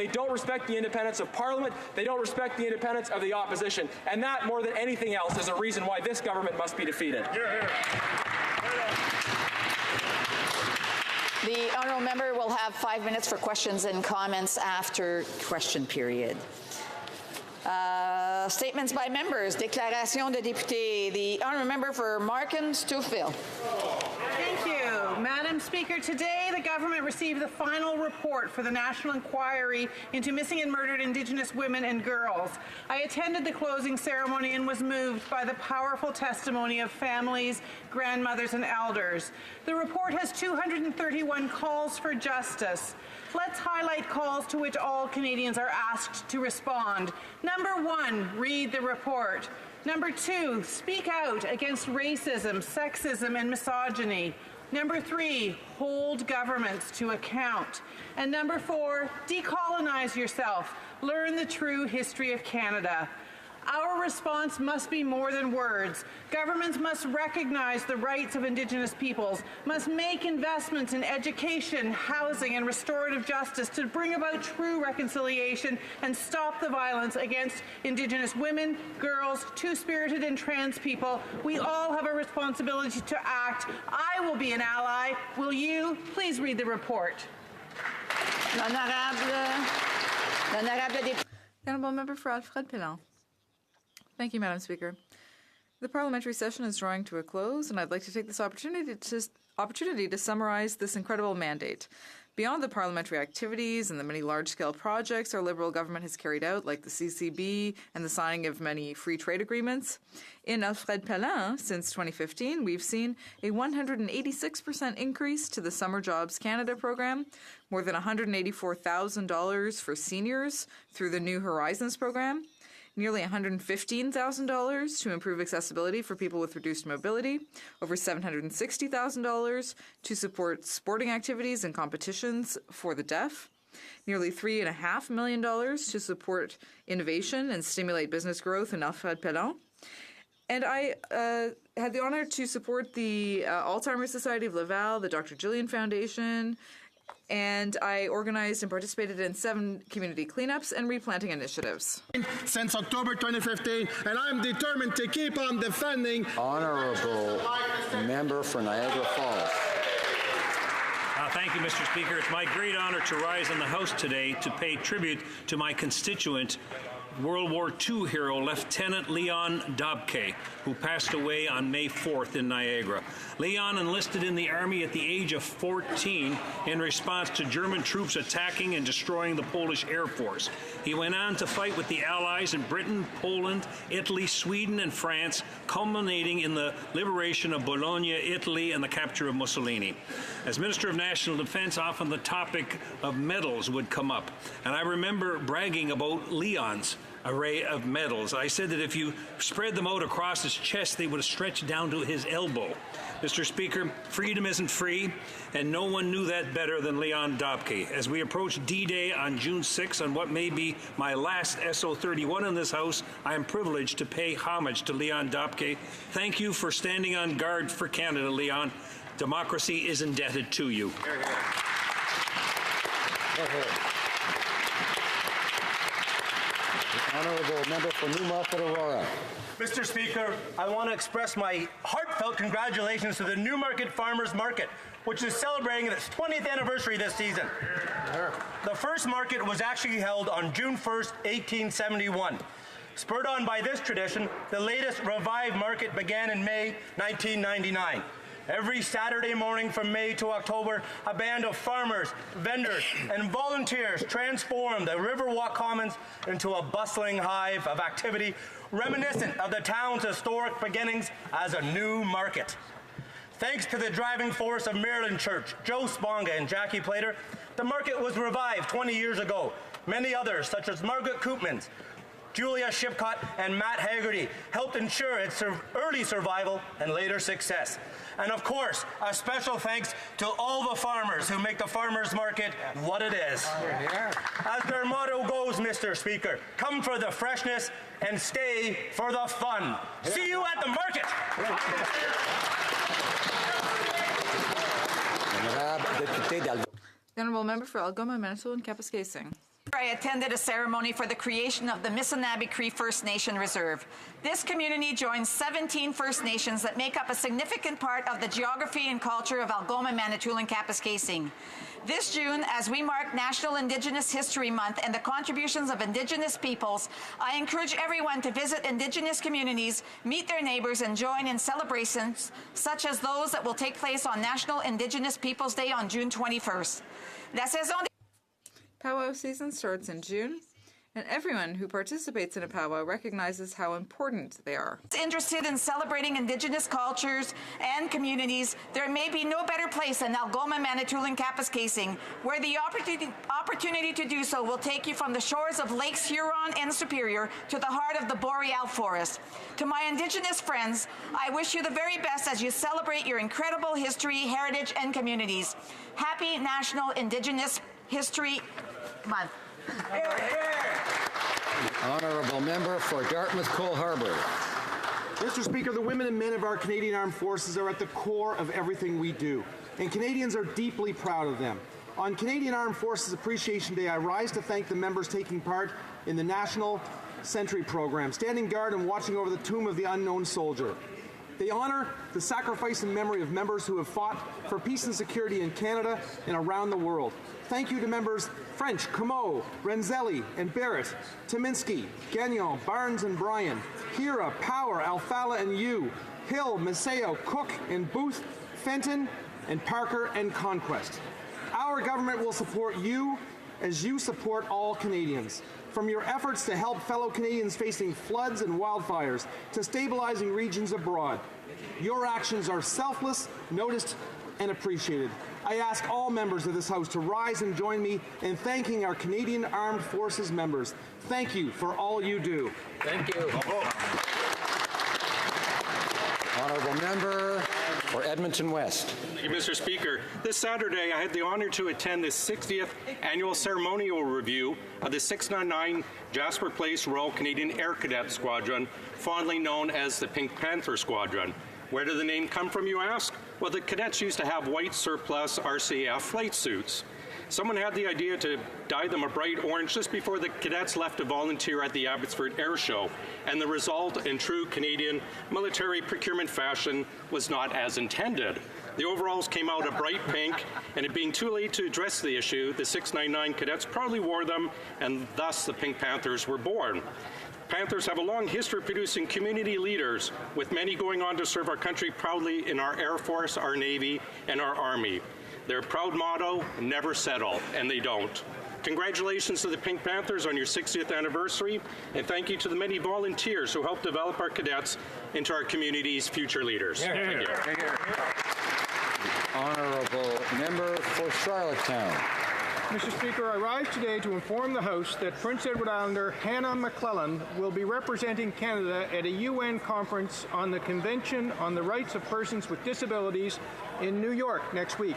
They don't respect the independence of Parliament. They don't respect the independence of the opposition. And that, more than anything else, is a reason why this government must be defeated. The honourable member will have 5 minutes for questions and comments after question period. Statements by members. Déclaration de député. The honourable member for Markham Stouffville. Thank you. Madam Speaker, today the government received the final report for the National Inquiry into Missing and Murdered Indigenous Women and Girls. I attended the closing ceremony and was moved by the powerful testimony of families, grandmothers, and elders. The report has 231 calls for justice. Let's highlight calls to which all Canadians are asked to respond. Number 1, read the report. Number 2, speak out against racism, sexism, and misogyny. Number 3, hold governments to account. And number 4, decolonize yourself. Learn the true history of Canada. Our response must be more than words. Governments must recognize the rights of Indigenous peoples, must make investments in education, housing, and restorative justice to bring about true reconciliation and stop the violence against Indigenous women, girls, two-spirited and trans people. We all have a responsibility to act. I will be an ally. Will you? Please read the report. L'honorable Honourable member for Alfred Pellan. Thank you, Madam Speaker. The parliamentary session is drawing to a close, and I'd like to take this opportunity to summarize this incredible mandate. Beyond the parliamentary activities and the many large-scale projects our Liberal government has carried out, like the CCB and the signing of many free trade agreements, in Alfred Pellan, since 2015, we've seen a 186% increase to the Summer Jobs Canada program, more than $184,000 for seniors through the New Horizons program, nearly $115,000 to improve accessibility for people with reduced mobility, over $760,000 to support sporting activities and competitions for the deaf, nearly $3.5 million to support innovation and stimulate business growth in Alfred Pellan. And I had the honor to support the Alzheimer's Society of Laval, the Dr. Gillian Foundation, and I organized and participated in 7 community cleanups and replanting initiatives. Since October 2015, and I'm determined to keep on defending. Honourable member for Niagara Falls. Thank you, Mr. Speaker. It's my great honor to rise in the House today to pay tribute to my constituent, World War II hero Lieutenant Leon Dobke, who passed away on May 4th in Niagara. Leon enlisted in the Army at the age of 14 in response to German troops attacking and destroying the Polish Air Force. He went on to fight with the Allies in Britain, Poland, Italy, Sweden, and France, culminating in the liberation of Bologna, Italy, and the capture of Mussolini. As Minister of National Defense, often the topic of medals would come up, and I remember bragging about Leon's array of medals. I said that if you spread them out across his chest, they would have stretched down to his elbow. Mr. Speaker, freedom isn't free, and no one knew that better than Leon Dobke. As we approach D-Day on June 6, on what may be my last SO31 in this House, I am privileged to pay homage to Leon Dobke. Thank you for standing on guard for Canada, Leon. Democracy is indebted to you. Honourable member for Newmarket Aurora. Mr. Speaker, I want to express my heartfelt congratulations to the Newmarket Farmers Market, which is celebrating its 20th anniversary this season. The first market was actually held on June 1st, 1871. Spurred on by this tradition, the latest revived market began in May 1999. Every Saturday morning from May to October, a band of farmers, vendors, and volunteers transformed the Riverwalk Commons into a bustling hive of activity reminiscent of the town's historic beginnings as a new market. Thanks to the driving force of Maryland Church, Joe Sponga, and Jackie Plater, the market was revived 20 years ago. Many others, such as Margaret Koopmans, Julia Shipcott, and Matt Haggerty, helped ensure its early survival and later success. And of course, a special thanks to all the farmers who make the farmers market what it is. As their motto goes, Mr. Speaker, come for the freshness and stay for the fun. See you at the market. The honourable member for Algoma, Manitoulin, Kapuskasing. I attended a ceremony for the creation of the Missinaba Cree First Nation Reserve. This community joins 17 First Nations that make up a significant part of the geography and culture of Algoma, Manitoulin, Kapuskasing. This June, as we mark National Indigenous History Month and the contributions of Indigenous peoples, I encourage everyone to visit Indigenous communities, meet their neighbors, and join in celebrations such as those that will take place on National Indigenous Peoples Day on June 21st. La saison Powwow season starts in June, and everyone who participates in a powwow recognizes how important they are. Interested in celebrating Indigenous cultures and communities, there may be no better place than Algoma, Manitoulin, Kapuskasing, where the opportunity to do so will take you from the shores of Lakes Huron and Superior to the heart of the Boreal Forest. To my Indigenous friends, I wish you the very best as you celebrate your incredible history, heritage, and communities. Happy National Indigenous History Month. Honourable Member for Dartmouth Cole Harbour. Mr. Speaker, the women and men of our Canadian Armed Forces are at the core of everything we do, and Canadians are deeply proud of them. On Canadian Armed Forces Appreciation Day, I rise to thank the members taking part in the National Sentry Program, standing guard and watching over the tomb of the unknown soldier. They honour the sacrifice and memory of members who have fought for peace and security in Canada and around the world. Thank you to members French, Comeau, Renzelli, and Barrett, Tominski, Gagnon, Barnes and Bryan, Hira, Power, Alfala and Yu, Hill, Maceo, Cook and Booth, Fenton, and Parker and Conquest. Our government will support you as you support all Canadians. From your efforts to help fellow Canadians facing floods and wildfires to stabilizing regions abroad, your actions are selfless, noticed, and appreciated. I ask all members of this House to rise and join me in thanking our Canadian Armed Forces members. Thank you for all you do. Thank you. Honourable Member for Edmonton West. Thank you, Mr. Speaker. This Saturday, I had the honour to attend the 60th annual ceremonial review of the 699 Jasper Place Royal Canadian Air Cadet Squadron, fondly known as the Pink Panther Squadron. Where did the name come from, you ask? Well, the cadets used to have white surplus RCAF flight suits. Someone had the idea to dye them a bright orange just before the cadets left to volunteer at the Abbotsford Air Show, and the result, in true Canadian military procurement fashion, was not as intended. The overalls came out a bright pink, and it being too late to address the issue, the 699 cadets proudly wore them, and thus the Pink Panthers were born. Panthers have a long history of producing community leaders, with many going on to serve our country proudly in our Air Force, our Navy, and our Army. Their proud motto, never settle, and they don't. Congratulations to the Pink Panthers on your 60th anniversary, and thank you to the many volunteers who helped develop our cadets into our community's future leaders. Thank you. Honourable Member for Charlottetown. Mr. Speaker, I rise today to inform the House that Prince Edward Islander Hannah McClellan will be representing Canada at a UN conference on the Convention on the Rights of Persons with Disabilities in New York next week.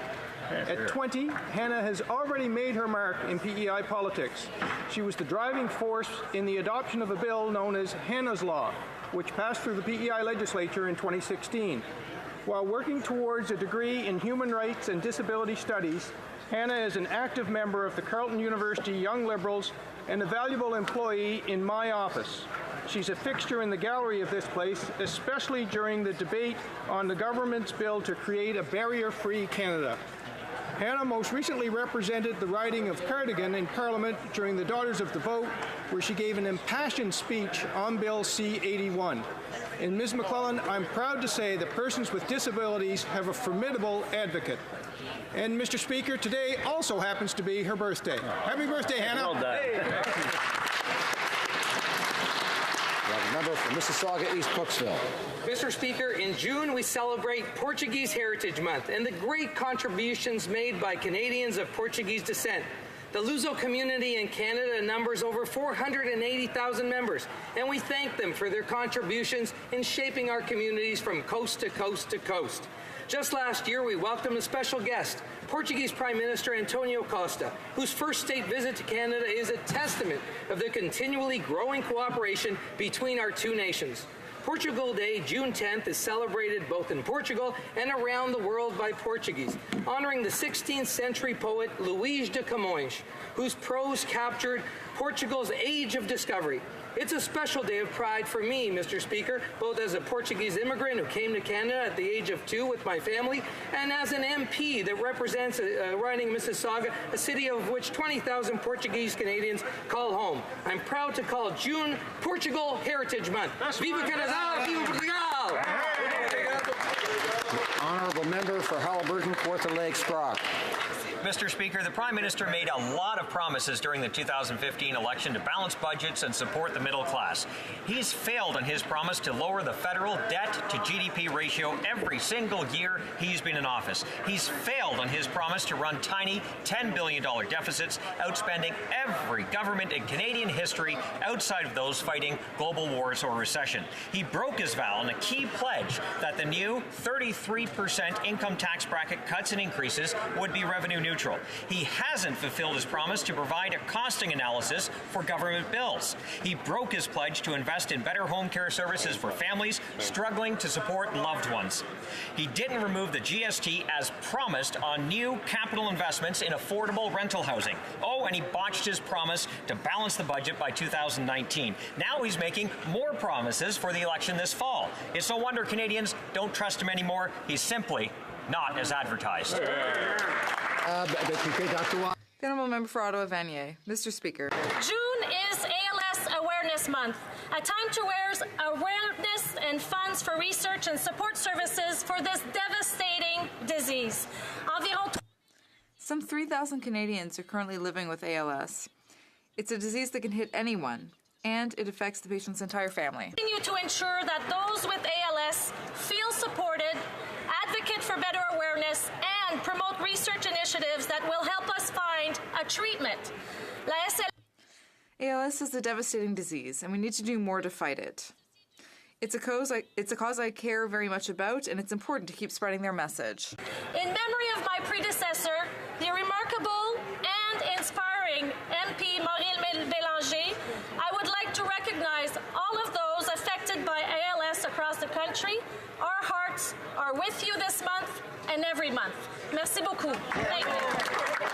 At 20, Hannah has already made her mark in PEI politics. She was the driving force in the adoption of a bill known as Hannah's Law, which passed through the PEI legislature in 2016. While working towards a degree in human rights and disability studies, Hannah is an active member of the Carleton University Young Liberals and a valuable employee in my office. She's a fixture in the gallery of this place, especially during the debate on the government's bill to create a barrier-free Canada. Hannah most recently represented the riding of Cardigan in Parliament during the Daughters of the Vote, where she gave an impassioned speech on Bill C-81. And Ms. McClellan, I'm proud to say that persons with disabilities have a formidable advocate. And Mr. Speaker, today also happens to be her birthday. Happy birthday, Hannah. Well done. Member for Mississauga East Cooksville. Mr. Speaker, in June we celebrate Portuguese Heritage Month and the great contributions made by Canadians of Portuguese descent. The Luso community in Canada numbers over 480,000 members, and we thank them for their contributions in shaping our communities from coast to coast to coast. Just last year, we welcomed a special guest, Portuguese Prime Minister Antonio Costa, whose first state visit to Canada is a testament of the continually growing cooperation between our two nations. Portugal Day, June 10th, is celebrated both in Portugal and around the world by Portuguese, honoring the 16th century poet Luís de Camões, whose prose captured Portugal's age of discovery. It's a special day of pride for me, Mr. Speaker, both as a Portuguese immigrant who came to Canada at the age of 2 with my family, and as an MP that represents riding Mississauga, a city of which 20,000 Portuguese Canadians call home. I'm proud to call June Portugal Heritage Month. Viva Canada! Viva Portugal! Honourable member for Haliburton, Kawartha Lake, Sprock. Mr. Speaker, the Prime Minister made a lot of promises during the 2015 election to balance budgets and support the middle class. He's failed on his promise to lower the federal debt to GDP ratio every single year he's been in office. He's failed on his promise to run tiny $10 billion deficits, outspending every government in Canadian history outside of those fighting global wars or recession. He broke his vow on a key pledge that the new 33% income tax bracket cuts and increases would be revenue neutral. He hasn't fulfilled his promise to provide a costing analysis for government bills. He broke his pledge to invest in better home care services for families struggling to support loved ones. He didn't remove the GST as promised on new capital investments in affordable rental housing. Oh, and he botched his promise to balance the budget by 2019. Now he's making more promises for the election this fall. It's no wonder Canadians don't trust him anymore. He's simply not as advertised. The Honourable Member for Ottawa-Vanier. Mr. Speaker. June is ALS Awareness Month, a time to raise awareness and funds for research and support services for this devastating disease. Some 3,000 Canadians are currently living with ALS. It's a disease that can hit anyone, and it affects the patient's entire family. Continue to ensure that those with ALS feel supported, advocate for better awareness, and promote research initiatives that will help us find a treatment. ALS is a devastating disease, and we need to do more to fight it. It's a cause I care very much about, and it's important to keep spreading their message. In memory of my predecessor, the remarkable and inspiring MP Maureen Bélanger, I would like to recognize all of those affected by ALS across the country. Our hearts are with you this month and every month. Merci beaucoup. Thank you.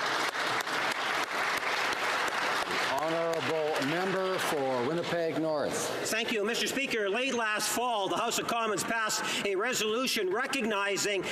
Honourable member for Winnipeg North. Thank you, Mr. Speaker. Late last fall, the House of Commons passed a resolution recognizing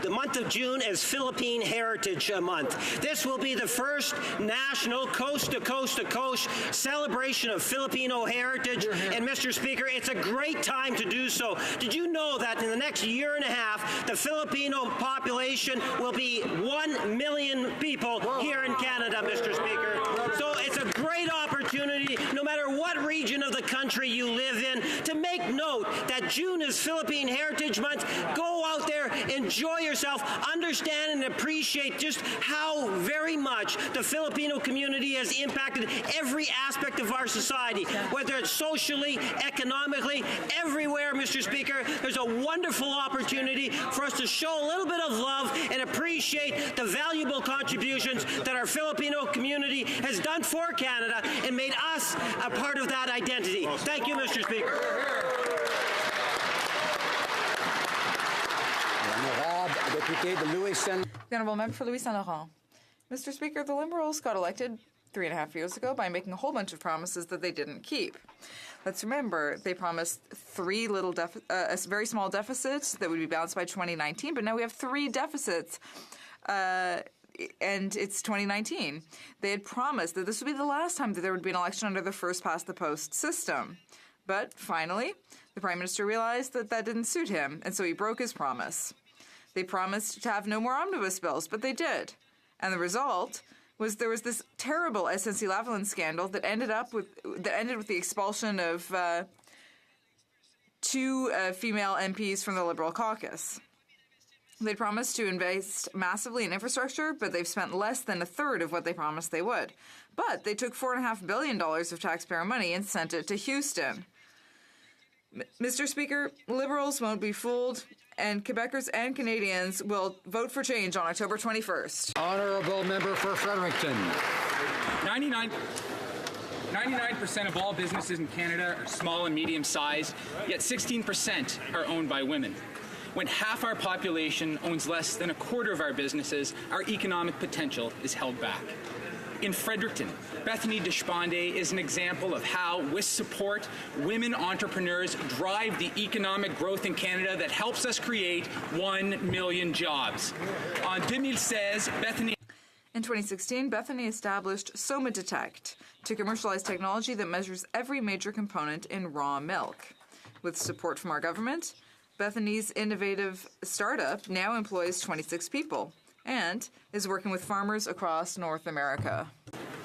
the month of June as Philippine Heritage Month. This will be the first national coast-to-coast-to-coast celebration of Filipino heritage. And, Mr. Speaker, it's a great time to do so. Did you know that in the next year and a half, the Filipino population will be 1 million people here in Canada, Mr. Speaker? So it's a great opportunity, no matter what region of the country you live in, to make note that June is Philippine Heritage Month. Go out there, enjoy yourself, understand and appreciate just how very much the Filipino community has impacted every aspect of our society, whether it's socially, economically, everywhere, Mr. Speaker. There's a wonderful opportunity for us to show a little bit of love and appreciate the valuable contributions that our Filipino community has done for Canada and made us a part of that identity. Thank you, Mr. Speaker. The Honourable Member for Louis Saint Laurent. Mr. Speaker, the Liberals got elected 3.5 years ago by making a whole bunch of promises that they didn't keep. Let's remember, they promised a very small deficit that would be balanced by 2019, but now we have 3 deficits. And it's 2019. They had promised that this would be the last time that there would be an election under the first-past-the-post system. But finally, the Prime Minister realized that that didn't suit him, and so he broke his promise. They promised to have no more omnibus bills, but they did. And the result was there was this terrible SNC-Lavalin scandal that ended with the expulsion of 2 female MPs from the Liberal caucus. They promised to invest massively in infrastructure, but they've spent less than a third of what they promised they would. But they took $4.5 billion of taxpayer money and sent it to Houston. Mr. Speaker, Liberals won't be fooled, and Quebecers and Canadians will vote for change on October 21st. Honourable member for Fredericton. 99. 99% of all businesses in Canada are small and medium-sized, yet 16% are owned by women. When half our population owns less than a quarter of our businesses, our economic potential is held back. In Fredericton, Bethany Deshpande is an example of how, with support, women entrepreneurs drive the economic growth in Canada that helps us create 1 million jobs. En 2016, Bethany... In 2016, Bethany established Soma Detect to commercialize technology that measures every major component in raw milk. With support from our government, Bethany's innovative startup now employs 26 people and is working with farmers across North America.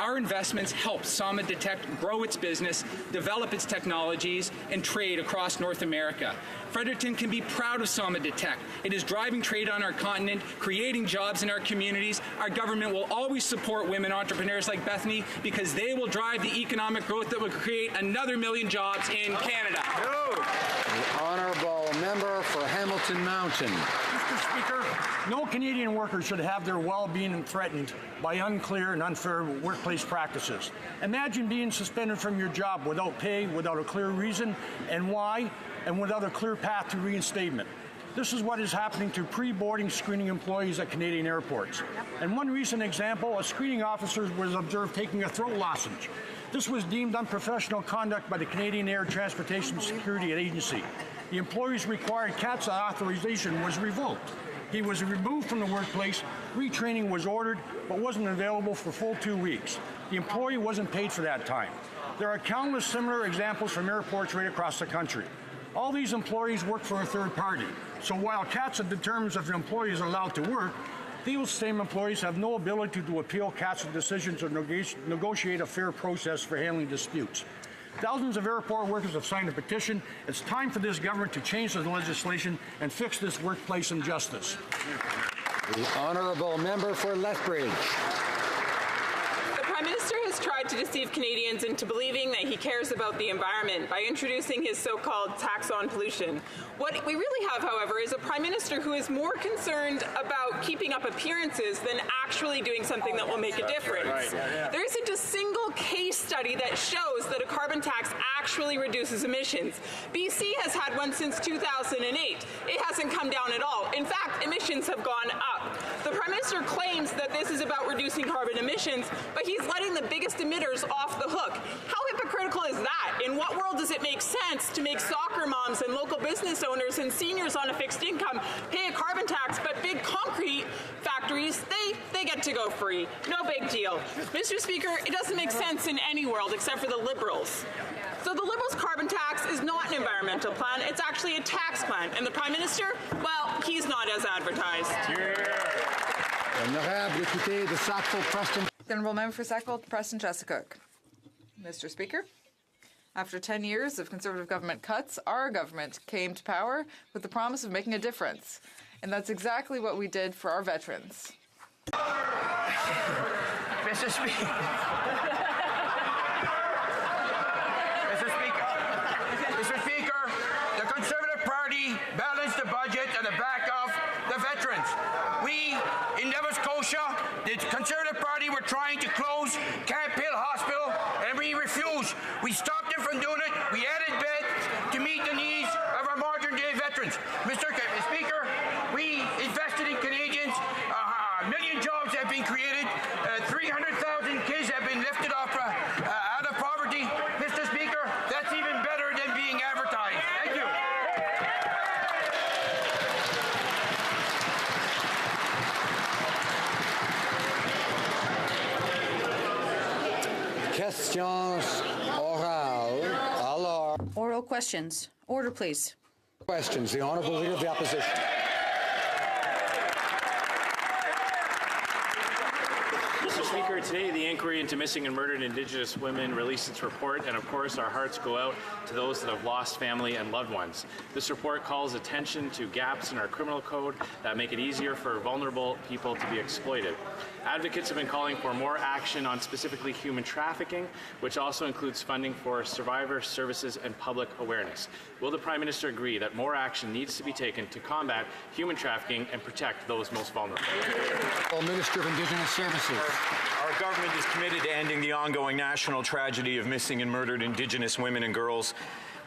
Our investments help Soma Detect grow its business, develop its technologies, and trade across North America. Fredericton can be proud of Soma Detect. It is driving trade on our continent, creating jobs in our communities. Our government will always support women entrepreneurs like Bethany because they will drive the economic growth that will create another 1 million jobs in Canada. The honourable member for Hamilton Mountain. Mr. Speaker, no Canadian worker should have their well-being threatened by unclear and unfair workplace practices. Imagine being suspended from your job without pay, without a clear reason and why, and without a clear path to reinstatement. This is what is happening to pre-boarding screening employees at Canadian airports. And one recent example, a screening officer was observed taking a throat lozenge. This was deemed unprofessional conduct by the Canadian Air Transportation Security Agency. The employee's required CATSA authorization was revoked. He was removed from the workplace, retraining was ordered, but wasn't available for full 2 weeks. The employee wasn't paid for that time. There are countless similar examples from airports right across the country. All these employees work for a third party, so while CATSA determines if an employee is allowed to work, these same employees have no ability to appeal CATSA decisions or negotiate a fair process for handling disputes. Thousands of airport workers have signed a petition. It's time for this government to change the legislation and fix this workplace injustice. The honourable member for Lethbridge. The Prime Minister has tried to deceive Canadians into believing that he cares about the environment by introducing his so-called tax on pollution. What we really have, however, is a Prime Minister who is more concerned about keeping up appearances than actually doing something that will make a difference. There isn't a single case study that shows that a carbon tax actually reduces emissions. BC has had one since 2008. It hasn't come down at all. In fact, emissions have gone up. The Prime Minister claims that this is about reducing carbon emissions, but he's letting the biggest emitters off the hook. How hypocritical is that? In what world does it make sense to make soccer moms and local business owners and seniors on a fixed income pay a carbon tax, but big concrete factories, they get to go free? No big deal. Mr. Speaker, it doesn't make sense in any world except for the Liberals. So the Liberals' carbon tax is not an environmental plan, it's actually a tax plan. And the Prime Minister, well, he's not as advertised. The honourable member for Sackville, Preston Chesapeake. Mr. Speaker, after 10 years of Conservative government cuts, our government came to power with the promise of making a difference. And that's exactly what we did for our veterans. Mr. Speaker. Mr. Speaker, the Conservative Party balanced the budget on the back of the veterans. We, in Nova Scotia, the Conservative Party were trying to close Camp Hill Hospital, and we refused. We stopped them from doing it. We added beds to meet the needs of our modern-day veterans. Mr. Speaker, we invested in Canadians. 1 million jobs have been created. 300,000 kids have been lifted off out of poverty. Mr. Speaker, that's even better than being advertised. Thank you. Questions orales. Alors. Oral questions. Order, please. Questions. The Honourable Leader of the Opposition. Mr. Speaker, today the inquiry into missing and murdered Indigenous women released its report, and of course our hearts go out to those that have lost family and loved ones. This report calls attention to gaps in our criminal code that make it easier for vulnerable people to be exploited. Advocates have been calling for more action on specifically human trafficking, which also includes funding for survivor services and public awareness. Will the Prime Minister agree that more action needs to be taken to combat human trafficking and protect those most vulnerable? Minister of Indigenous Services. Our government is committed to ending the ongoing national tragedy of missing and murdered Indigenous women and girls.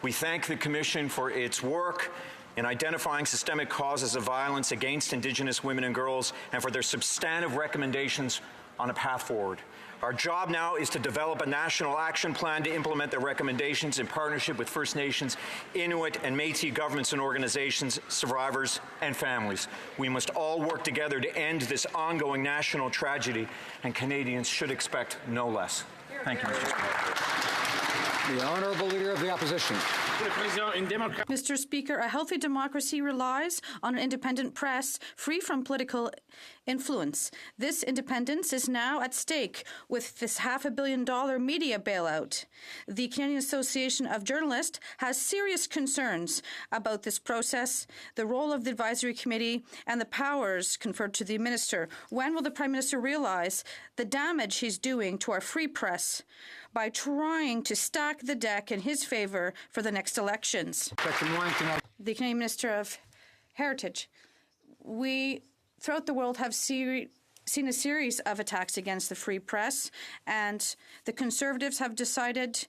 We thank the Commission for its work in identifying systemic causes of violence against Indigenous women and girls and for their substantive recommendations on a path forward. Our job now is to develop a national action plan to implement the recommendations in partnership with First Nations, Inuit and Métis governments and organizations, survivors and families. We must all work together to end this ongoing national tragedy, and Canadians should expect no less. Thank you, Mr. Speaker. The Honourable Leader of the Opposition. Mr. Speaker, a healthy democracy relies on an independent press free from political influence. This independence is now at stake with this $500 million media bailout. The Canadian Association of Journalists has serious concerns about this process, the role of the advisory committee, and the powers conferred to the minister. When will the Prime Minister realize the damage he's doing to our free press by trying to stack the deck in his favour for the next elections? The Canadian Minister of Heritage. We, throughout the world, have seen a series of attacks against the free press, and the Conservatives have decided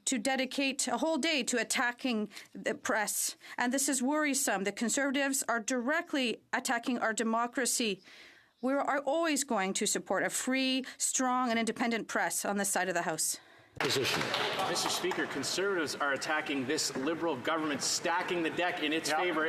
to dedicate a whole day to attacking the press. And this is worrisome. The Conservatives are directly attacking our democracy. We are always going to support a free, strong, and independent press on this side of the House. Position. Mr. Speaker, Conservatives are attacking this Liberal government, stacking the deck in its favor.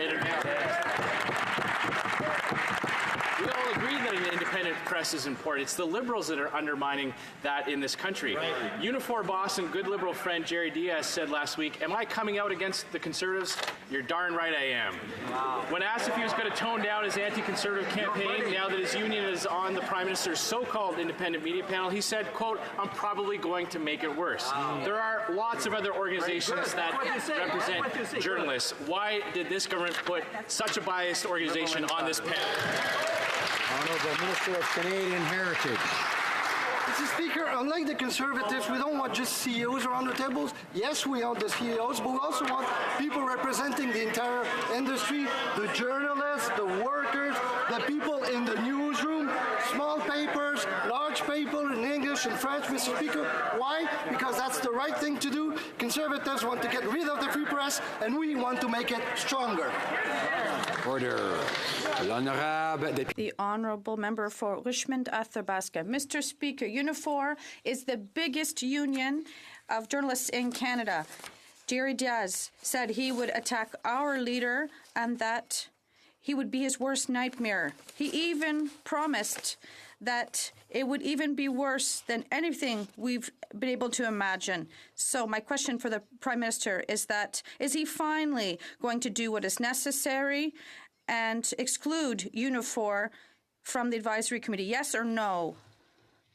We all agree that an independent press is important. It's the Liberals that are undermining that in this country. Right. Unifor boss and good Liberal friend Jerry Diaz said last week, "Am I coming out against the Conservatives? You're darn right I am." Wow. When asked if he was going to tone down his anti-Conservative campaign now that his union is on the Prime Minister's so-called independent media panel, he said, quote, "I'm probably going to make it worse." Wow. There are lots of other organizations that represent journalists. Why did this government put such a biased organization on this panel? Honourable Minister of Canadian Heritage. Mr. Speaker, unlike the Conservatives, we don't want just CEOs around the tables. Yes, we want the CEOs, but we also want people representing the entire industry, the journalists, the workers, the people in the newsroom, small papers, large paper in English and French, Mr. Speaker. Why? Because that's the right thing to do. Conservatives want to get rid of the free press, and we want to make it stronger. Order. The Honourable Member for Richmond-Athabasca. Mr. Speaker, Unifor is the biggest union of journalists in Canada. Jerry Diaz said he would attack our leader and that he would be his worst nightmare. He even promised that it would even be worse than anything we've been able to imagine. So my question for the Prime Minister is he finally going to do what is necessary and exclude Unifor from the advisory committee? Yes or no?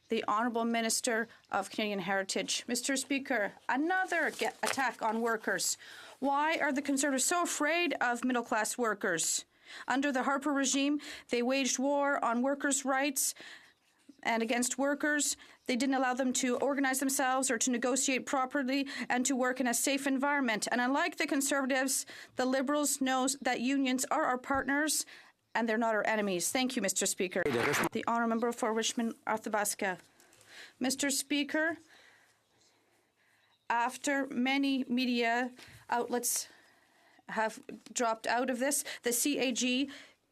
The Honourable Minister of Canadian Heritage. Mr. Speaker, another attack on workers. Why are the Conservatives so afraid of middle-class workers? Under the Harper regime, they waged war on workers' rights and against workers. They didn't allow them to organize themselves or to negotiate properly and to work in a safe environment. And unlike the Conservatives, the Liberals know that unions are our partners and they're not our enemies. Thank you, Mr. Speaker. The Honourable Member for Richmond-Athabasca. Mr. Speaker, after many media outlets have dropped out of this, the CAG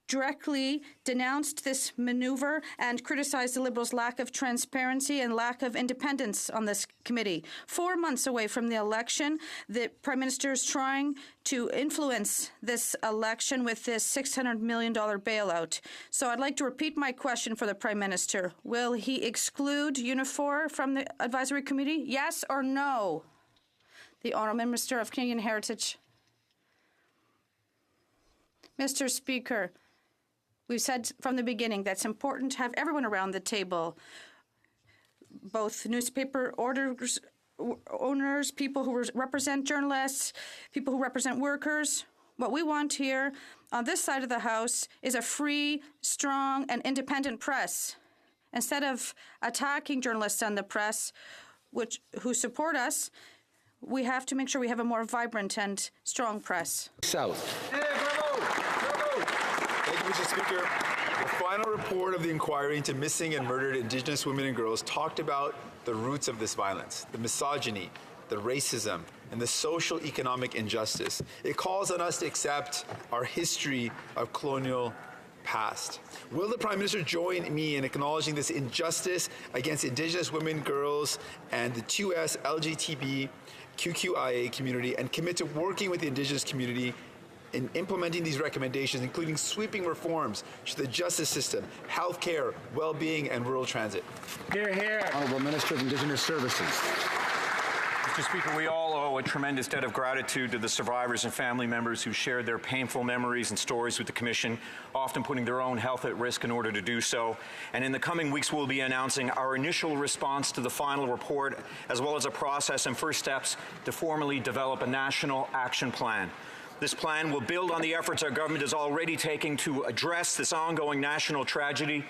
directly denounced this maneuver and criticized the Liberals' lack of transparency and lack of independence on this committee. 4 months away from the election, the Prime Minister is trying to influence this election with this $600 million bailout. So I'd like to repeat my question for the Prime Minister. Will he exclude Unifor from the advisory committee? Yes or no? The Honourable Minister of Canadian Heritage. Mr. Speaker, we've said from the beginning that it's important to have everyone around the table, both newspaper owners, people who represent journalists, people who represent workers. What we want here on this side of the House is a free, strong, and independent press. Instead of attacking journalists and the press who support us, we have to make sure we have a more vibrant and strong press. South. Thank you, Mr. Speaker. The final report of the inquiry into missing and murdered Indigenous women and girls talked about the roots of this violence, the misogyny, the racism, and the social economic injustice. It calls on us to accept our history of colonial past. Will the Prime Minister join me in acknowledging this injustice against Indigenous women, girls, and the 2S LGBTQIA community, and commit to working with the Indigenous community in implementing these recommendations, including sweeping reforms to the justice system, healthcare, well-being, and rural transit? Hear, hear. Honourable Minister of Indigenous Services. Mr. Speaker, we all owe a tremendous debt of gratitude to the survivors and family members who shared their painful memories and stories with the Commission, often putting their own health at risk in order to do so. And in the coming weeks, we'll be announcing our initial response to the final report, as well as a process and first steps to formally develop a national action plan. This plan will build on the efforts our government is already taking to address this ongoing national tragedy,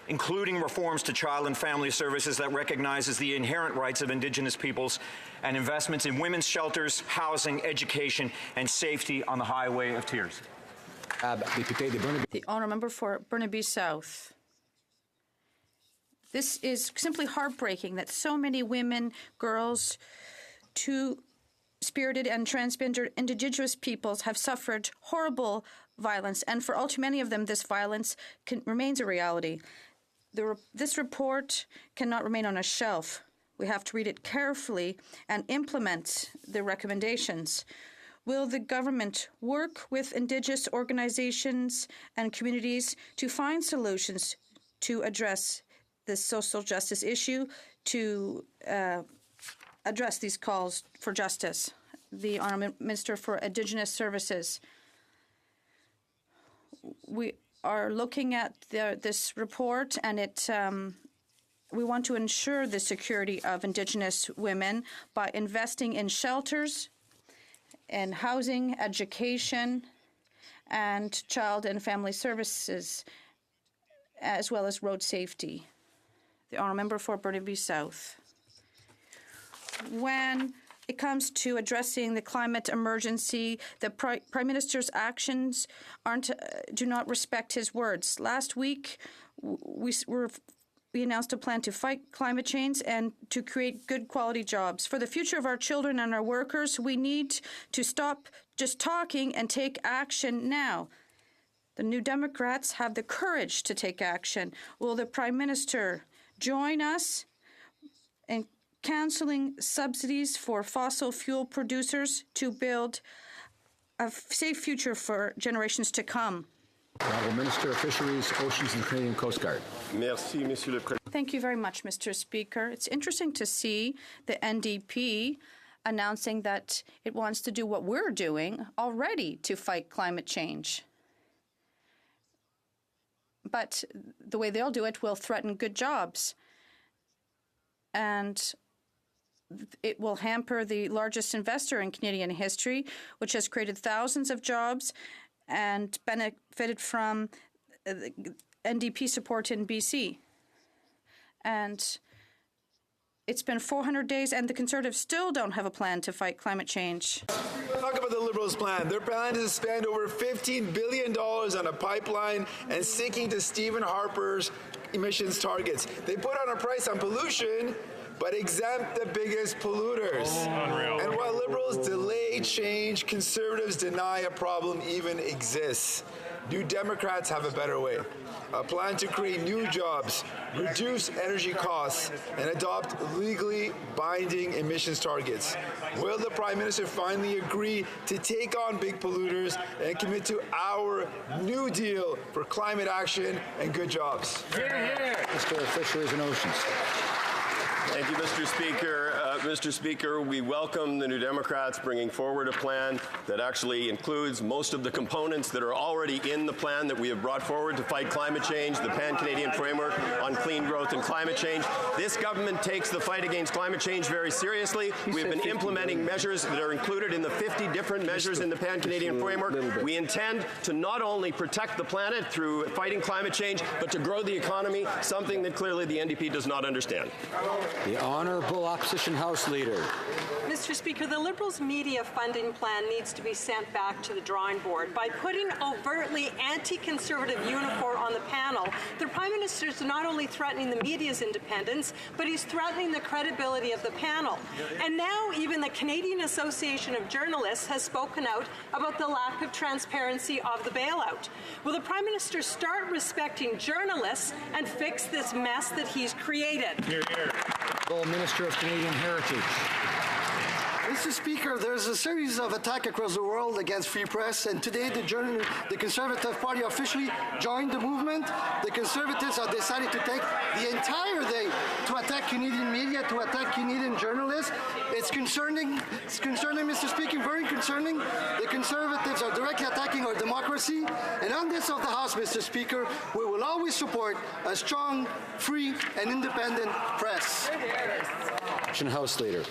including reforms to child and family services that recognizes the inherent rights of Indigenous peoples and investments in women's shelters, housing, education, and safety on the highway of tears. The honourable member for Burnaby South. This is simply heartbreaking that so many women, girls, two-spirited and transgender Indigenous peoples have suffered horrible violence, and for all too many of them, this violence remains a reality. This report cannot remain on a shelf. We have to read it carefully and implement the recommendations. Will the government work with Indigenous organizations and communities to find solutions to address this social justice issue, to address these calls for justice? The Honourable Minister for Indigenous Services. We are looking at this report, and we want to ensure the security of Indigenous women by investing in shelters, in housing, education, and child and family services, as well as road safety. The Honourable Member for Burnaby South. When it comes to addressing the climate emergency, the Prime Minister's actions do not respect his words. Last week, we announced a plan to fight climate change and to create good quality jobs. For the future of our children and our workers, we need to stop just talking and take action now. The New Democrats have the courage to take action. Will the Prime Minister join us in cancelling subsidies for fossil fuel producers to build a safe future for generations to come? Honourable Minister of Fisheries, Oceans and the Canadian Coast Guard. Merci, Monsieur le Président. Thank you very much, Mr. Speaker. It's interesting to see the NDP announcing that it wants to do what we're doing already to fight climate change. But the way they'll do it will threaten good jobs. And it will hamper the largest investor in Canadian history, which has created thousands of jobs and benefited from NDP support in BC. And it's been 400 days, and the Conservatives still don't have a plan to fight climate change. Talk about the Liberals' plan. Their plan is to spend over $15 billion on a pipeline and sticking to Stephen Harper's emissions targets. They put on a price on pollution, but exempt the biggest polluters. Unreal. And while Liberals delay change, Conservatives deny a problem even exists. New Democrats have a better way. A plan to create new jobs, reduce energy costs, and adopt legally binding emissions targets. Will the Prime Minister finally agree to take on big polluters and commit to our New Deal for climate action and good jobs? Hear, hear. Minister of Fisheries and Oceans. Thank you, Mr. Speaker. Mr. Speaker, we welcome the New Democrats bringing forward a plan that actually includes most of the components that are already in the plan that we have brought forward to fight climate change, the Pan-Canadian Framework on Clean Growth and Climate Change. This government takes the fight against climate change very seriously. We have been implementing measures that are included in the 50 different measures in the Pan-Canadian Framework. We intend to not only protect the planet through fighting climate change, but to grow the economy, something that clearly the NDP does not understand. The Honourable Opposition House Leader. Mr. Speaker, the Liberals' media funding plan needs to be sent back to the drawing board. By putting overtly anti-conservative uniform on the panel, the Prime Minister is not only threatening the media's independence, but he's threatening the credibility of the panel. And now even the Canadian Association of Journalists has spoken out about the lack of transparency of the bailout. Will the Prime Minister start respecting journalists and fix this mess that he's created? Hear, hear. Minister of Canadian Heritage. Mr. Speaker, there's a series of attacks across the world against free press, and today the Conservative Party officially joined the movement. The Conservatives have decided to take the entire day to attack Canadian media, to attack Canadian journalists. It's concerning, Mr. Speaker, very concerning. The Conservatives are directly attacking our democracy, and on this of the House, Mr. Speaker, we will always support a strong, free, and independent press. House Leader.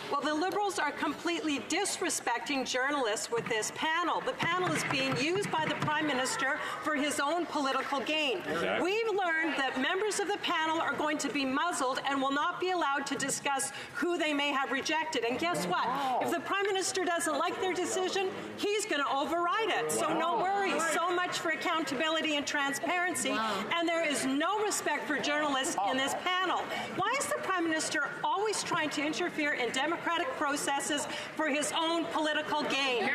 Well, the Liberals are completely disrespecting journalists with this panel. The panel is being used by the Prime Minister for his own political gain. Exactly. We've learned that members of the panel are going to be muzzled and will not be allowed to discuss who they may have rejected. And guess what? If the Prime Minister doesn't like their decision, he's going to override it. So no worries. So much for accountability and transparency. And there is no respect for journalists in this panel. Why is the Prime Minister always trying to interfere in democratic processes for his own political gain?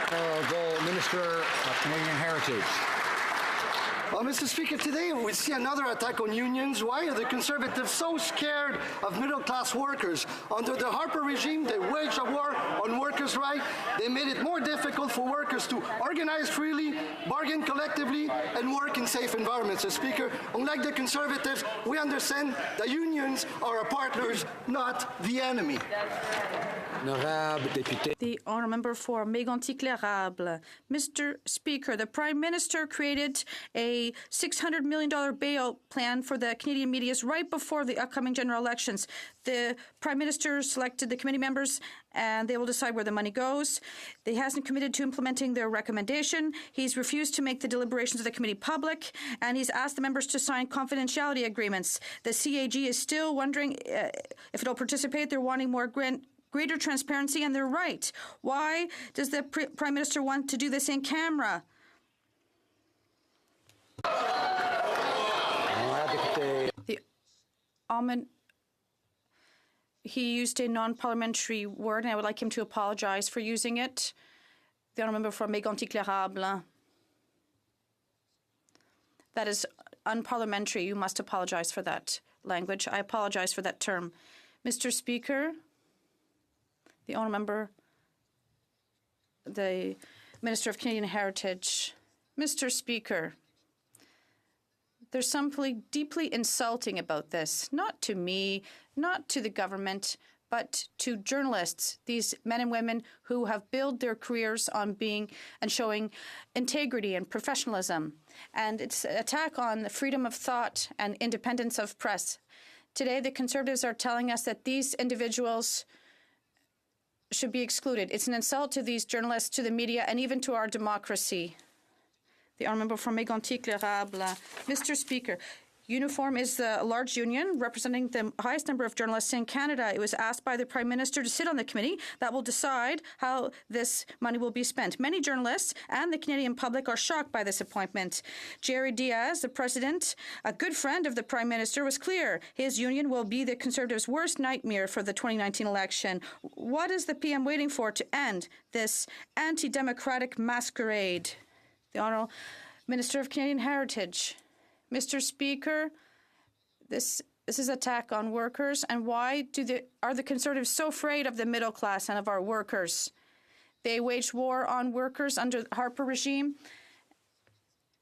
The Minister of Canadian Heritage. Well, Mr. Speaker, today we see another attack on unions. Why are the Conservatives so scared of middle-class workers? Under the Harper regime, they waged a war on workers' rights. They made it more difficult for workers to organize freely, bargain collectively, and work in safe environments. Mr. Speaker, unlike the Conservatives, we understand that unions are our partners, not the enemy. The honourable member for Mégantic-L'Érable. Mr. Speaker, the Prime Minister created a $600 million bailout plan for the Canadian medias right before the upcoming general elections. The Prime Minister selected the committee members and they will decide where the money goes. He hasn't committed to implementing their recommendation. He's refused to make the deliberations of the committee public, and he's asked the members to sign confidentiality agreements. The CAG is still wondering if it'll participate. They're wanting more greater transparency, and they're right. Why does the Prime Minister want to do this in camera? He used a non-parliamentary word, and I would like him to apologize for using it. The honourable member for Mégantic-L'Érable. That is unparliamentary. You must apologize for that language. I apologize for that term. Mr. Speaker, the honourable member, the Minister of Canadian Heritage. Mr. Speaker, there's something deeply insulting about this, not to me, not to the government, but to journalists, these men and women who have built their careers on being and showing integrity and professionalism. And it's an attack on the freedom of thought and independence of press. Today, the Conservatives are telling us that these individuals should be excluded. It's an insult to these journalists, to the media, and even to our democracy. The honourable member for Mégantic-L'Érable. Mr. Speaker, Uniform is a large union representing the highest number of journalists in Canada. It was asked by the Prime Minister to sit on the committee that will decide how this money will be spent. Many journalists and the Canadian public are shocked by this appointment. Jerry Diaz, the President, a good friend of the Prime Minister, was clear. His union will be the Conservatives' worst nightmare for the 2019 election. What is the PM waiting for to end this anti-democratic masquerade? The Honourable Minister of Canadian Heritage. Mr. Speaker, this is an attack on workers, and why are the Conservatives so afraid of the middle class and of our workers? They waged war on workers under the Harper regime,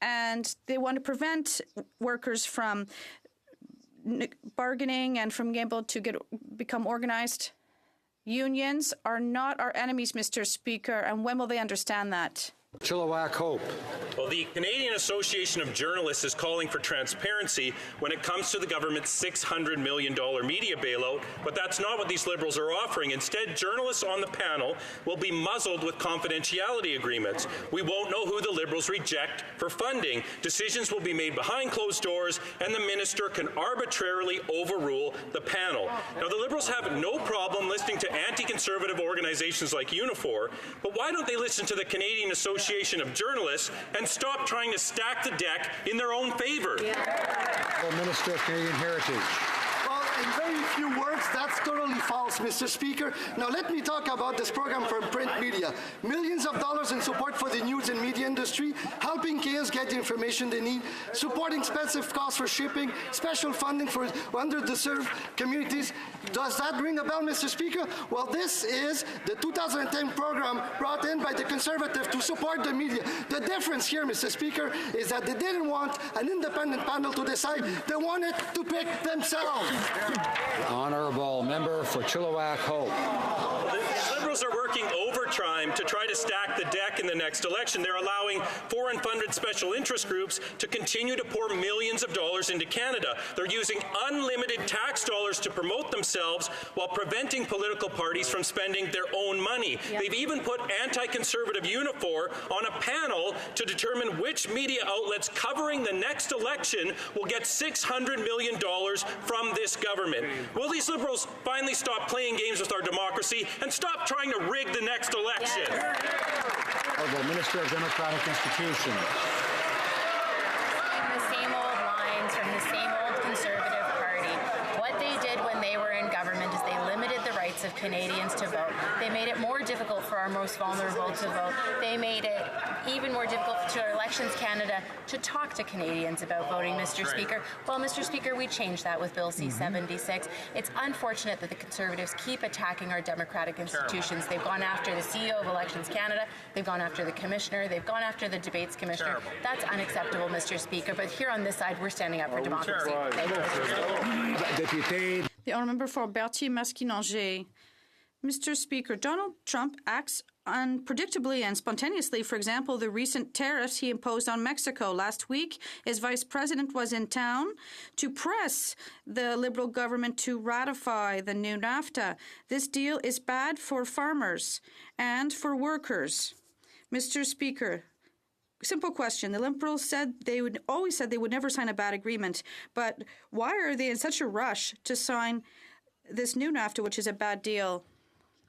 and they want to prevent workers from bargaining and from being able to become organized. Unions are not our enemies, Mr. Speaker, and when will they understand that? Chilliwack Hope. Well, the Canadian Association of Journalists is calling for transparency when it comes to the government's $600 million media bailout, but that's not what these Liberals are offering. Instead, journalists on the panel will be muzzled with confidentiality agreements. We won't know who the Liberals reject for funding. Decisions will be made behind closed doors, and the minister can arbitrarily overrule the panel. Now, the Liberals have no problem listening to anti-conservative organizations like Unifor, but why don't they listen to the Canadian Association of Journalists and stop trying to stack the deck in their own favor? The Minister of Canadian Heritage. Well, in very few words, that's totally false, Mr. Speaker. Now let me talk about this program for print media. Millions of dollars in support for the news and media industry, helping Canadians get the information they need, supporting expensive costs for shipping, special funding for underserved communities. Does that ring a bell, Mr. Speaker? Well, this is the 2010 program brought in by the Conservatives to support the media. The difference here, Mr. Speaker, is that they didn't want an independent panel to decide. They wanted to pick themselves. The Honourable Member for Chilliwack Hope. The Liberals are working overtime to try to stack the deck in the next election. They're allowing foreign-funded special interest groups to continue to pour millions of dollars into Canada. They're using unlimited tax dollars to promote themselves while preventing political parties from spending their own money. Yep. They've even put anti-conservative Unifor on a panel to determine which media outlets covering the next election will get $600 million from this government. Will these Liberals finally stop playing games with our democracy and stop trying to rig the next election? The Minister of Democratic Institutions. The same old lines from the same old Conservative Party. What they did when they were in government is they limited the rights of Canadians to vote. They made it more difficult for our most vulnerable to vote. They made it even more difficult to our Elections Canada to talk to Canadians about voting, Mr. Speaker. Well, Mr. Speaker, we changed that with Bill C-76. It's unfortunate that the Conservatives keep attacking our democratic institutions. They've gone after the CEO of Elections Canada. They've gone after the Commissioner. They've gone after the Debates Commissioner. That's unacceptable, Mr. Speaker. But here on this side, we're standing up for democracy. Thank you. The Honourable Member for Berthier-Masquinongé. Mr. Speaker, Donald Trump acts unpredictably and spontaneously. For example, the recent tariffs he imposed on Mexico. Last week, his vice president was in town to press the Liberal government to ratify the new NAFTA. This deal is bad for farmers and for workers. Mr. Speaker, simple question. The Liberals said they would never sign a bad agreement, but why are they in such a rush to sign this new NAFTA, which is a bad deal?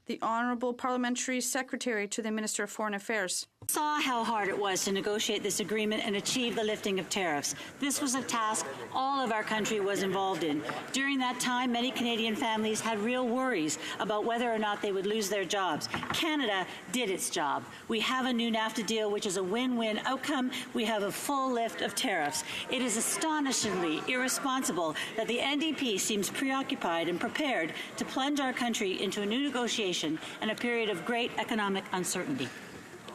The Honourable Parliamentary Secretary to the Minister of Foreign Affairs. Saw how hard it was to negotiate this agreement and achieve the lifting of tariffs. This was a task all of our country was involved in. During that time, many Canadian families had real worries about whether or not they would lose their jobs. Canada did its job. We have a new NAFTA deal, which is a win-win outcome. We have a full lift of tariffs. It is astonishingly irresponsible that the NDP seems preoccupied and prepared to plunge our country into a new negotiation and a period of great economic uncertainty.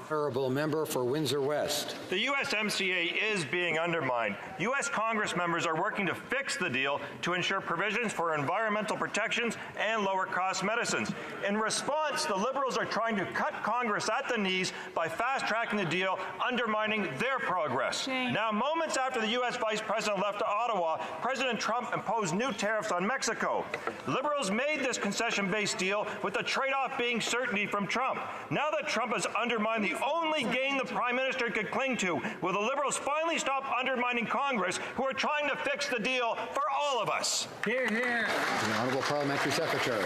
Honourable Member for Windsor West. The USMCA is being undermined. U.S. Congress members are working to fix the deal to ensure provisions for environmental protections and lower-cost medicines. In response, the Liberals are trying to cut Congress at the knees by fast-tracking the deal, undermining their progress. Now, moments after the U.S. Vice President left Ottawa, President Trump imposed new tariffs on Mexico. Liberals made this concession-based deal with the trade-off being certainty from Trump. Now that Trump has undermined the only gain the Prime Minister could cling to, will the Liberals finally stop undermining Congress, who are trying to fix the deal for all of us? Hear, hear. The Honourable Parliamentary Secretary.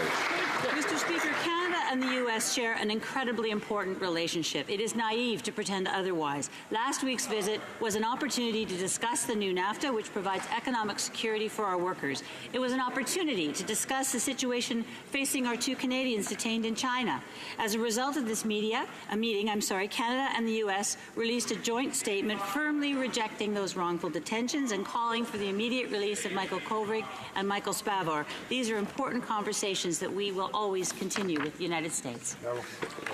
Mr. Speaker, Canada and the U.S. share an incredibly important relationship. It is naive to pretend otherwise. Last week's visit was an opportunity to discuss the new NAFTA, which provides economic security for our workers. It was an opportunity to discuss the situation facing our two Canadians detained in China. As a result of this meeting, Canada and the U.S. released a joint statement firmly rejecting those wrongful detentions and calling for the immediate release of Michael Kovrig and Michael Spavor. These are important conversations that we will always continue with the United States.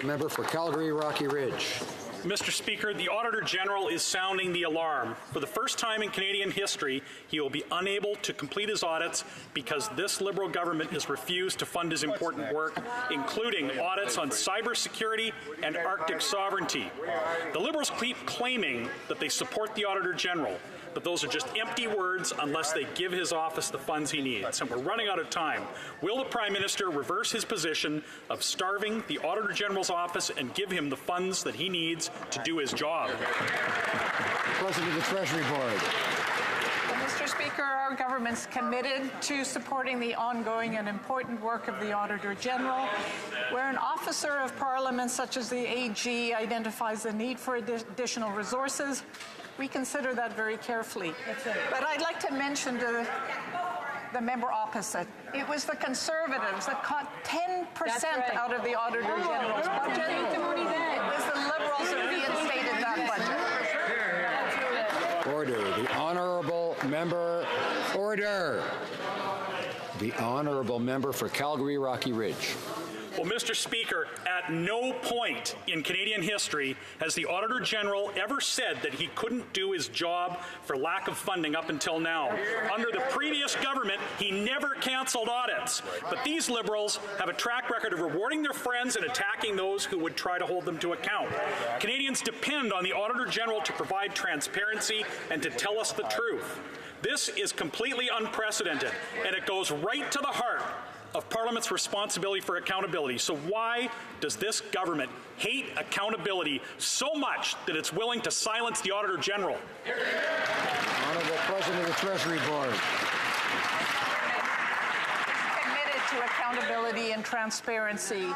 Member for Calgary, Rocky Ridge. Mr. Speaker, the Auditor General is sounding the alarm. For the first time in Canadian history, he will be unable to complete his audits because this Liberal government has refused to fund his important work, including audits on cybersecurity and Arctic sovereignty. The Liberals keep claiming that they support the Auditor General, but those are just empty words unless they give his office the funds he needs. And we're running out of time. Will the Prime Minister reverse his position of starving the Auditor General's office and give him the funds that he needs to do his job? President of the Treasury Board. Mr. Speaker, our government's committed to supporting the ongoing and important work of the Auditor General. Where an officer of Parliament, such as the AG, identifies the need for additional resources, we consider that very carefully. But I'd like to mention to the member opposite, it was the Conservatives that cut 10% out of the Auditor General's budget. It was the Liberals that reinstated that budget. Order. The Honourable Member. Order. The Honourable Member for Calgary Rocky Ridge. Well, Mr. Speaker, at no point in Canadian history has the Auditor General ever said that he couldn't do his job for lack of funding up until now. Under the previous government, he never cancelled audits. But these Liberals have a track record of rewarding their friends and attacking those who would try to hold them to account. Canadians depend on the Auditor General to provide transparency and to tell us the truth. This is completely unprecedented, and it goes right to the heart of Parliament's responsibility for accountability. So why does this government hate accountability so much that it's willing to silence the Auditor General? Honourable President of the Treasury Board. Committed to accountability and transparency.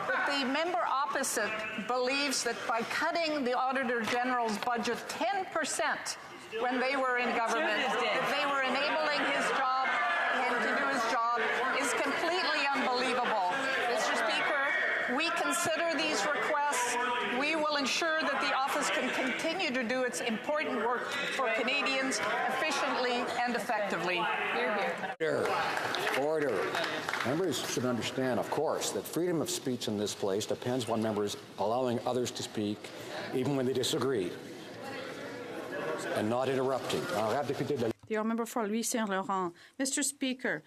But the member opposite believes that by cutting the Auditor General's budget 10% when they were in government, that they were enabling his job and to do his job is completely unbelievable. Mr. Speaker, we consider these requests. We will ensure that the office can continue to do its important work for Canadians efficiently and effectively. Order. Members should understand, of course, that freedom of speech in this place depends on members allowing others to speak, even when they disagree, and not interrupting. The Honourable Member for Louis Saint Laurent. Mr. Speaker,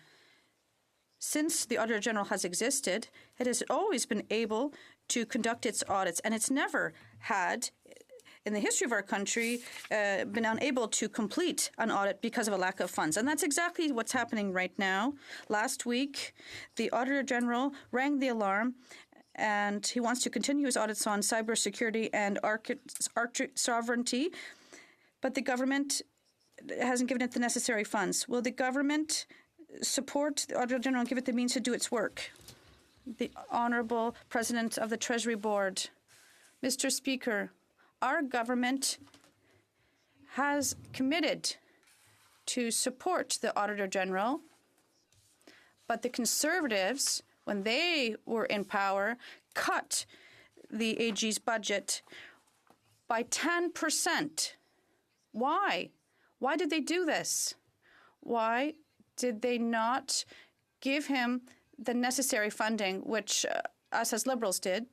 since the Auditor General has existed, it has always been able to conduct its audits, and it's never had, in the history of our country, been unable to complete an audit because of a lack of funds. And that's exactly what's happening right now. Last week, the Auditor General rang the alarm, and he wants to continue his audits on cybersecurity and Arctic sovereignty, but the government hasn't given it the necessary funds. Will the government support the Auditor General and give it the means to do its work? The Honourable President of the Treasury Board. Mr. Speaker, our government has committed to support the Auditor General, but the Conservatives, when they were in power, cut the AG's budget by 10%. Why? Why did they do this? Why did they not give him the necessary funding, which us as Liberals did?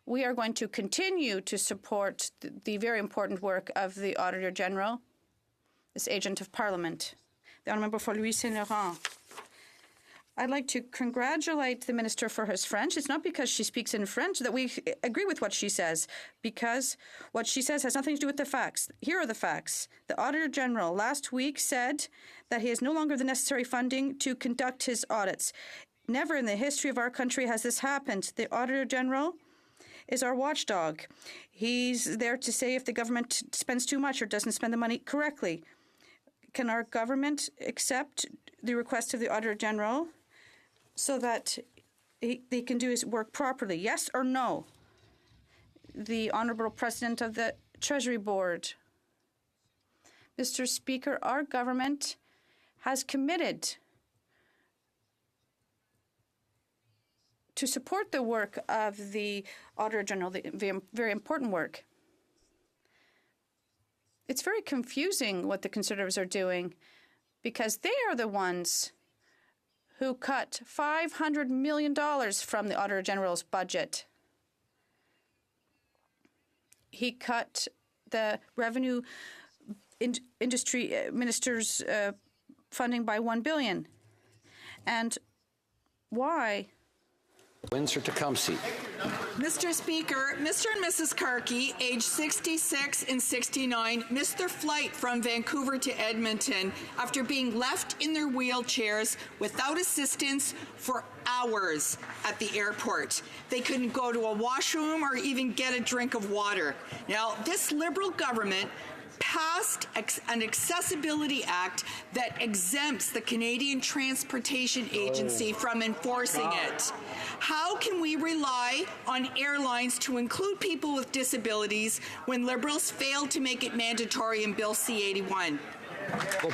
We are going to continue to support the very important work of the Auditor General, this agent of Parliament. The Honourable Member for Louis Saint Laurent. I'd like to congratulate the Minister for his French. It's not because she speaks in French that we agree with what she says, because what she says has nothing to do with the facts. Here are the facts. The Auditor General last week said that he has no longer the necessary funding to conduct his audits. Never in the history of our country has this happened. The Auditor General is our watchdog. He's there to say if the government spends too much or doesn't spend the money correctly. Can our government accept the request of the Auditor General so that they can do his work properly? Yes or no? The Honourable President of the Treasury Board. Mr. Speaker, our government has committed to support the work of the Auditor General, the very important work. It's very confusing what the Conservatives are doing, because they are the ones who cut $500 million from the Auditor General's budget. he cut the revenue industry minister's funding by $1 billion. And why? Windsor Tecumseh. Mr. Speaker, Mr. and Mrs. Karki, age 66 and 69, missed their flight from Vancouver to Edmonton after being left in their wheelchairs without assistance for hours at the airport. They couldn't go to a washroom or even get a drink of water. Now, this Liberal government passed an Accessibility Act that exempts the Canadian Transportation Agency from enforcing it. How can we rely on airlines to include people with disabilities when Liberals failed to make it mandatory in Bill C-81?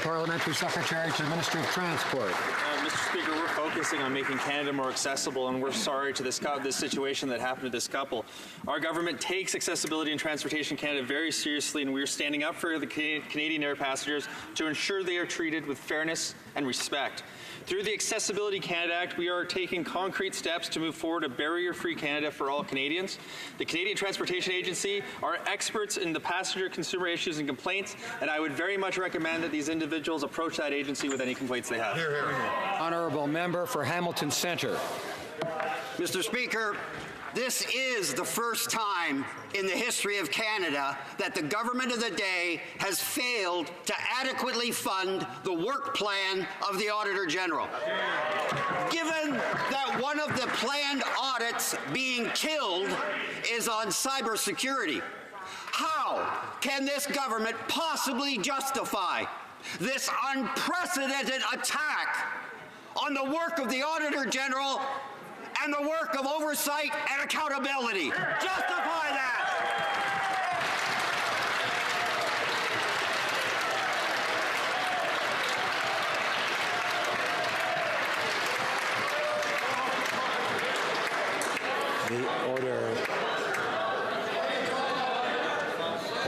Parliamentary Secretary to the Ministry of Transport. Mr. Speaker, we're focusing on making Canada more accessible, and we're sorry to this situation that happened to this couple. Our government takes accessibility in Transportation Canada very seriously, and we're standing up for the Canadian air passengers to ensure they are treated with fairness and respect. Through the Accessibility Canada Act, we are taking concrete steps to move forward a barrier-free Canada for all Canadians. The Canadian Transportation Agency are experts in the passenger consumer issues and complaints, and I would very much recommend that these individuals approach that agency with any complaints they have. Honourable Member for Hamilton Centre. Mr. Speaker, this is the first time in the history of Canada that the government of the day has failed to adequately fund the work plan of the Auditor General. Given that one of the planned audits being killed is on cybersecurity, how can this government possibly justify this unprecedented attack on the work of the Auditor General and the work of oversight and accountability? Justify that! The order.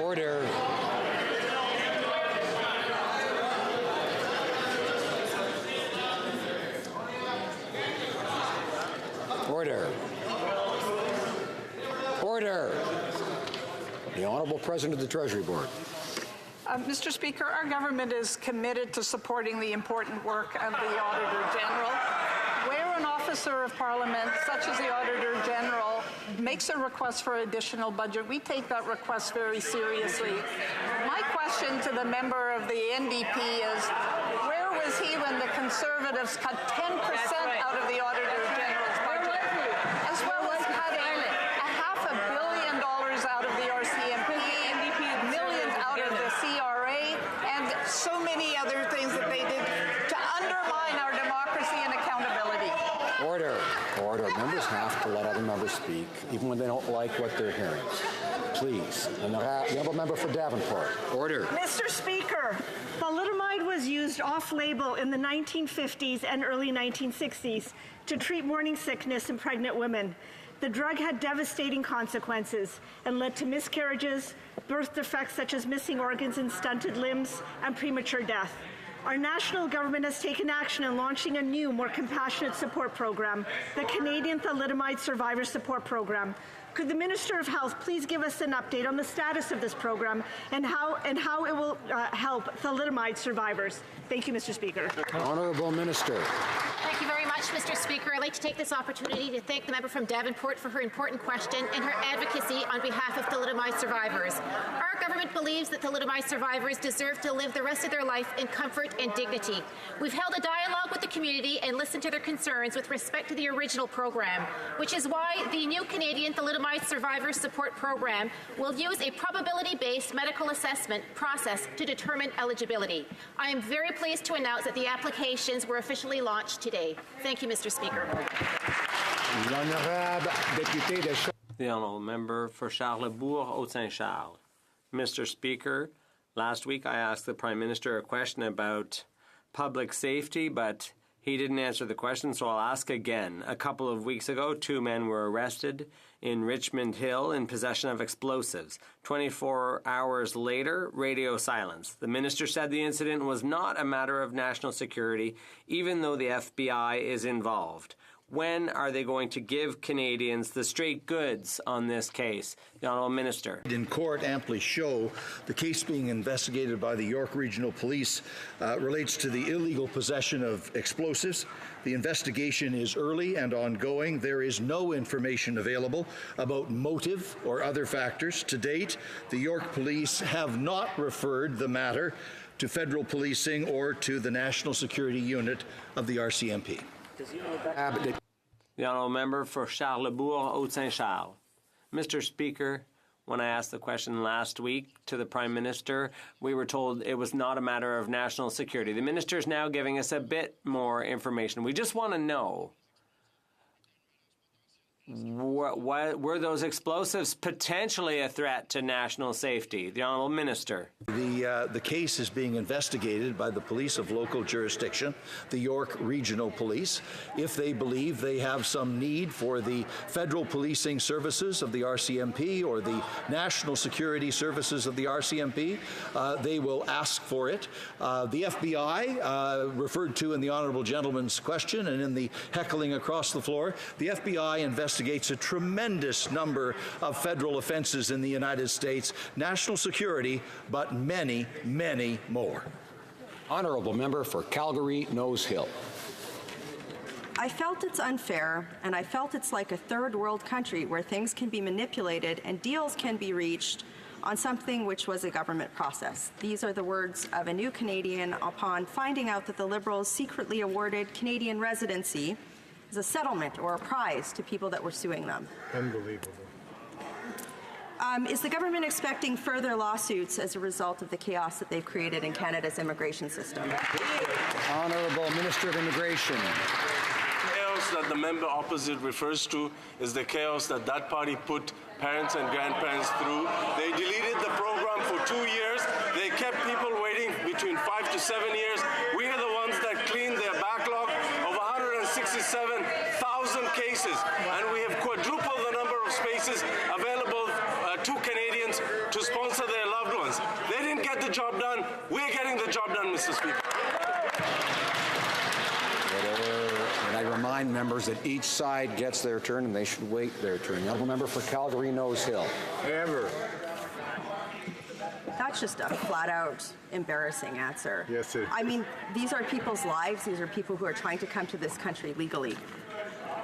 Order. Order. Order. The Honourable President of the Treasury Board. Mr. Speaker, our government is committed to supporting the important work of the Auditor General. Where an officer of Parliament, such as the Auditor General, makes a request for additional budget, we take that request very seriously. My question to the member of the NDP is, where was he when the Conservatives cut 10% out of the Auditor General's budget, as well as cutting $500 million out of the RCMP, millions out of the CRA, and so many other things that they did to undermine our democracy and accountability? Order. Order. Members have to let other members speak, even when they don't like what they're hearing. Please. And the Honourable Member for Davenport. Order. Mr. Speaker, thalidomide was used off-label in the 1950s and early 1960s to treat morning sickness in pregnant women. The drug had devastating consequences and led to miscarriages, birth defects such as missing organs and stunted limbs, and premature death. Our national government has taken action in launching a new, more compassionate support program, the Canadian Thalidomide Survivor Support Program. Could the Minister of Health please give us an update on the status of this program and how it will help thalidomide survivors? Thank you, Mr. Speaker. Honourable Minister. Thank you very much, Mr. Speaker. I'd like to take this opportunity to thank the member from Davenport for her important question and her advocacy on behalf of thalidomide survivors. Our government believes that thalidomide survivors deserve to live the rest of their life in comfort and dignity. We've held a dialogue with the community and listened to their concerns with respect to the original program, which is why the new Canadian Thalidomide Survivor Support Program will use a probability-based medical assessment process to determine eligibility. I am very pleased to announce that the applications were officially launched today. Thank you, Mr. Speaker. The Honourable Member for Charlesbourg-Haute-Saint-Charles. Mr. Speaker, last week I asked the Prime Minister a question about public safety, but he didn't answer the question, so I'll ask again. A couple of weeks ago, 2 men were arrested in Richmond Hill in possession of explosives. 24 hours later, radio silence. The minister said the incident was not a matter of national security, even though the FBI is involved. When are they going to give Canadians the straight goods on this case? The Honourable Minister. In court amply show the case being investigated by the York Regional Police relates to the illegal possession of explosives. The investigation is early and ongoing. There is no information available about motive or other factors. To date, the York Police have not referred the matter to federal policing or to the National Security Unit of the RCMP. The Honourable Member for Charlebourg, Haute-Saint-Charles. Mr. Speaker, when I asked the question last week to the Prime Minister, we were told it was not a matter of national security. The Minister is now giving us a bit more information. We just want to know, were those explosives potentially a threat to national safety? The Honourable Minister. The case is being investigated by the police of local jurisdiction, the York Regional Police. If they believe they have some need for the federal policing services of the RCMP or the national security services of the RCMP, they will ask for it. The FBI, referred to in the honourable gentleman's question and in the heckling across the floor, the FBI investigates a tremendous number of federal offenses in the United States, national security, but many, many more. Honourable Member for Calgary, Nose Hill. I felt it's unfair, and I felt it's like a third world country where things can be manipulated and deals can be reached on something which was a government process. These are the words of a new Canadian upon finding out that the Liberals secretly awarded Canadian residency as a settlement or a prize to people that were suing them. Unbelievable. Is the government expecting further lawsuits as a result of the chaos that they've created in Canada's immigration system? Honourable Minister of Immigration. Chaos that the member opposite refers to is the chaos that that party put parents and grandparents through. They deleted the program for 2 years. They kept people waiting between 5 to 7 years. We are the ones that cleaned their backlog of 167,000 cases, and we have quadrupled the number of spaces available to Canadians to sponsor their loved ones. They didn't get the job done. We're getting the job done, Mr. Speaker. And I remind members that each side gets their turn and they should wait their turn. The Honourable Member for Calgary, Nose Hill. Ever. That's just a flat-out embarrassing answer. Yes, it is. I mean, these are people's lives. These are people who are trying to come to this country legally.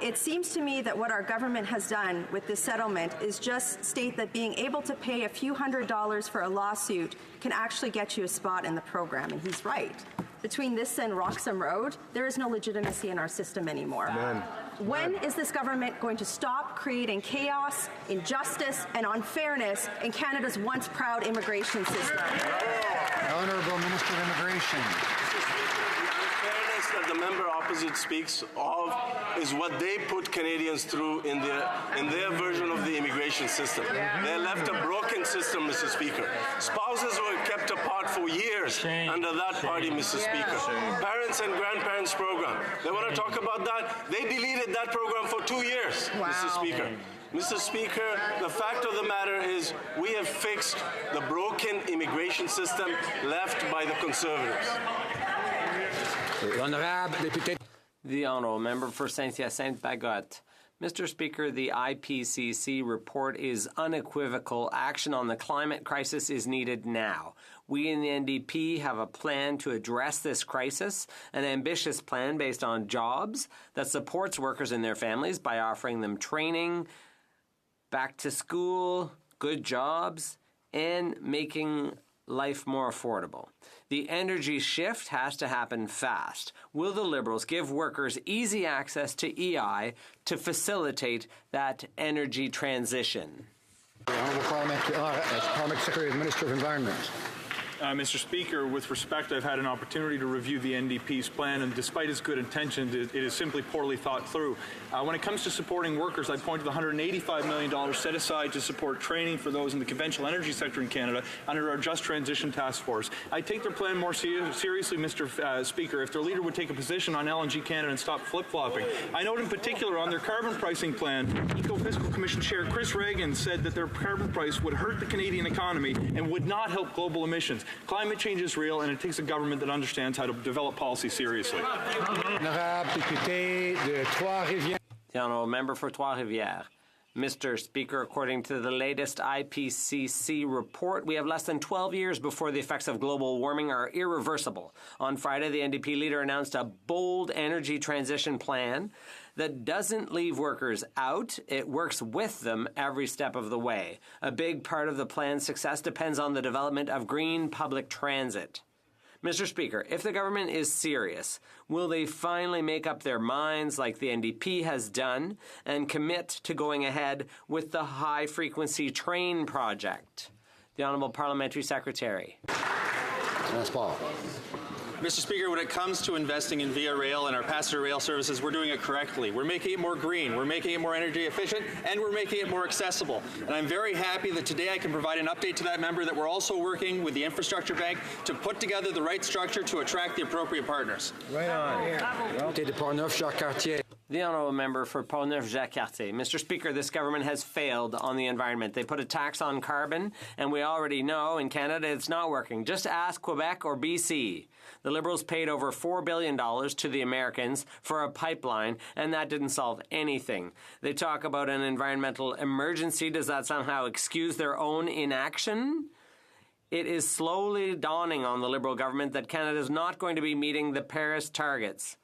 It seems to me that what our government has done with this settlement is just state that being able to pay a few $100s for a lawsuit can actually get you a spot in the program, and he's right. Between this and Roxham Road, there is no legitimacy in our system anymore. None. When is this government going to stop creating chaos, injustice, and unfairness in Canada's once proud immigration system? Honourable Minister of Immigration. That the member opposite speaks of is what they put Canadians through in their version of the immigration system. They left a broken system, Mr. Speaker. Spouses were kept apart for years under that party, Mr. Speaker. Parents and grandparents program. They want to talk about that? They deleted that program for 2 years, Mr. Speaker. Mr. Speaker, the fact of the matter is we have fixed the broken immigration system left by the Conservatives. The Honourable Member for Saint-Hyacinthe-Bagotte. Mr. Speaker, the IPCC report is unequivocal. Action on the climate crisis is needed now. We in the NDP have a plan to address this crisis, an ambitious plan based on jobs that supports workers and their families by offering them training, back to school, good jobs, and making life more affordable. The energy shift has to happen fast. Will the Liberals give workers easy access to EI to facilitate that energy transition? The Honourable Parliament Secretary and Minister of Environment. Mr. Speaker, with respect, I've had an opportunity to review the NDP's plan, and despite its good intentions, it is simply poorly thought through. When it comes to supporting workers, I point to the $185 million set aside to support training for those in the conventional energy sector in Canada under our Just Transition Task Force. I take their plan more seriously, Mr. Speaker, if their leader would take a position on LNG Canada and stop flip-flopping. I note in particular on their carbon pricing plan, Eco-Fiscal Commission Chair Chris Reagan said that their carbon price would hurt the Canadian economy and would not help global emissions. Climate change is real, and it takes a government that understands how to develop policy seriously. The honourable member for Trois-Rivières. Mr. Speaker, according to the latest IPCC report, we have less than 12 years before the effects of global warming are irreversible. On Friday, the NDP leader announced a bold energy transition plan that doesn't leave workers out. It works with them every step of the way. A big part of the plan's success depends on the development of green public transit. Mr. Speaker, if the government is serious, will they finally make up their minds like the NDP has done and commit to going ahead with the high-frequency train project? The Honourable Parliamentary Secretary. That's Paul. Mr. Speaker, when it comes to investing in Via Rail and our passenger rail services, we're doing it correctly. We're making it more green, we're making it more energy efficient, and we're making it more accessible. And I'm very happy that today I can provide an update to that member that we're also working with the Infrastructure Bank to put together the right structure to attract the appropriate partners. Right on. The honourable member for Portneuf-Jacques-Cartier. Mr. Speaker, this government has failed on the environment. They put a tax on carbon, and we already know in Canada it's not working. Just ask Quebec or BC. The Liberals paid over $4 billion to the Americans for a pipeline, and that didn't solve anything. They talk about an environmental emergency. Does that somehow excuse their own inaction? It is slowly dawning on the Liberal government that Canada is not going to be meeting the Paris targets.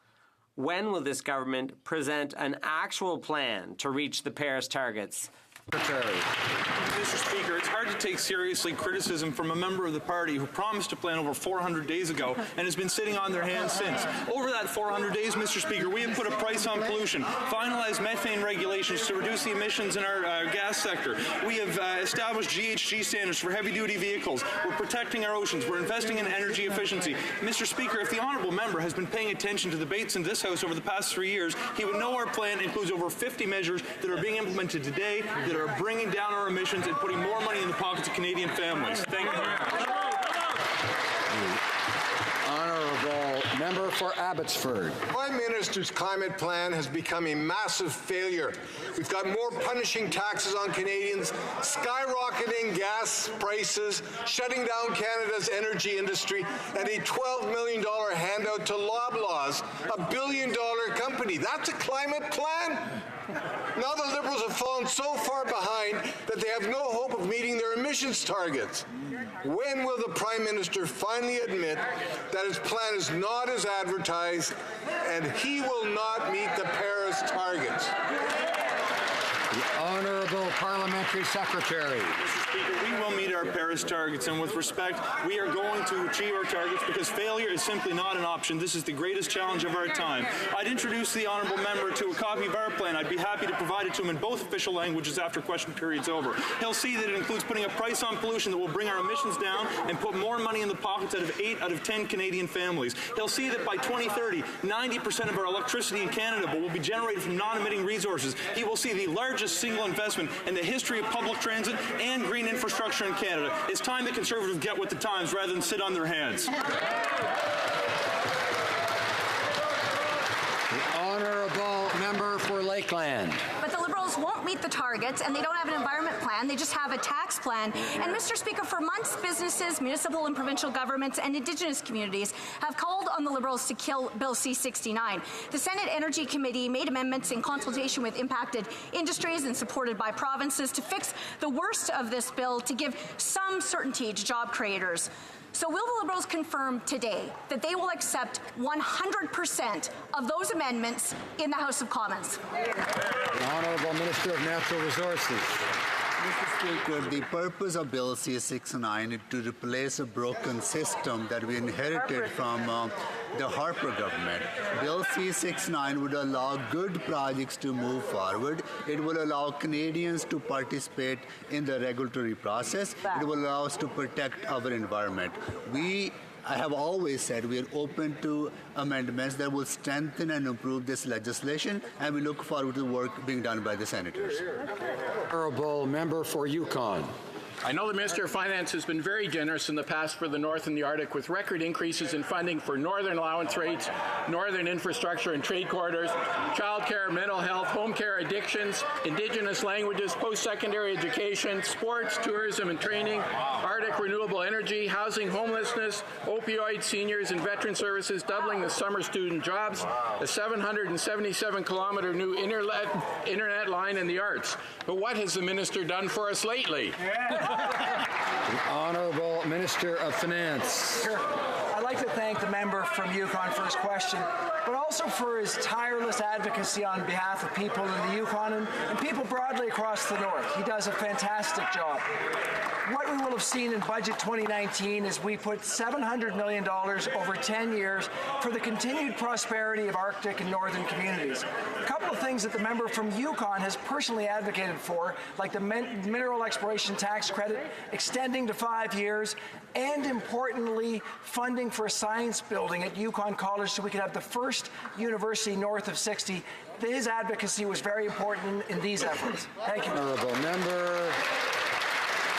When will this government present an actual plan to reach the Paris targets? Mr. Speaker, it's hard to take seriously criticism from a member of the party who promised a plan over 400 days ago and has been sitting on their hands since. Over that 400 days, Mr. Speaker, we have put a price on pollution, finalized methane regulations to reduce the emissions in our gas sector. We have established GHG standards for heavy-duty vehicles. We're protecting our oceans. We're investing in energy efficiency. Mr. Speaker, if the honourable member has been paying attention to debates in this House over the past 3 years, he would know our plan includes over 50 measures that are being implemented today that are bringing down our emissions and putting more money in the pockets of Canadian families. Thank you. Honourable member for Abbotsford. Prime Minister's climate plan has become a massive failure. We've got more punishing taxes on Canadians, skyrocketing gas prices, shutting down Canada's energy industry, and a $12 million handout to Loblaws, a billion-dollar company. That's a climate plan? Now the Liberals have fallen so far behind that they have no hope of meeting their emissions targets. When will the Prime Minister finally admit that his plan is not as advertised and he will not meet the Paris targets? The Honourable Parliamentary Secretary. Mr. Speaker, we will meet our Paris targets, and with respect, we are going to achieve our targets because failure is simply not an option. This is the greatest challenge of our time. I'd introduce the honourable member to a copy of our plan. I'd be happy to provide it to him in both official languages after question period's over. He'll see that it includes putting a price on pollution that will bring our emissions down and put more money in the pockets of 8 out of 10 Canadian families. He'll see that by 2030, 90% of our electricity in Canada will be generated from non-emitting resources. He will see the largest single investment in the history of public transit and green infrastructure in Canada. It's time the Conservatives get with the times rather than sit on their hands. The Honourable member for Lakeland. But the Liberals won't meet the targets, and they don't have an environment plan. They just have a tax plan. And, Mr. Speaker, for months, businesses, municipal and provincial governments, and Indigenous communities have called on the Liberals to kill Bill C-69. The Senate Energy Committee made amendments in consultation with impacted industries and supported by provinces to fix the worst of this bill to give some certainty to job creators. So will the Liberals confirm today that they will accept 100% of those amendments in the House of Commons? The Honourable Minister of Natural Resources. Mr. Speaker, the purpose of Bill C-69 is to replace a broken system that we inherited from the Harper government. Bill C-69 would allow good projects to move forward. It will allow Canadians to participate in the regulatory process. It will allow us to protect our environment. I have always said we are open to amendments that will strengthen and improve this legislation, and we look forward to the work being done by the senators. Honourable member for Yukon. I know the Minister of Finance has been very generous in the past for the North and the Arctic with record increases in funding for northern allowance rates, northern infrastructure and trade corridors, childcare, mental health, home care, addictions, Indigenous languages, post-secondary education, sports, tourism and training, Arctic renewable energy, housing, homelessness, opioids, seniors and veteran services, doubling the summer student jobs, a 777-kilometer new internet line in the arts. But what has the Minister done for us lately? The Honourable Minister of Finance. Sure. I'd like to thank the member from Yukon for his question, but also for his tireless advocacy on behalf of people in the Yukon and people broadly across the North. He does a fantastic job. What we will have seen in Budget 2019 is we put $700 million over 10 years for the continued prosperity of Arctic and Northern communities. A couple of things that the member from Yukon has personally advocated for, like the mineral exploration tax credit extending to 5 years, and importantly, funding for a science building at Yukon College so we could have the first university north of 60. His advocacy was very important in these efforts. Thank you. Honourable member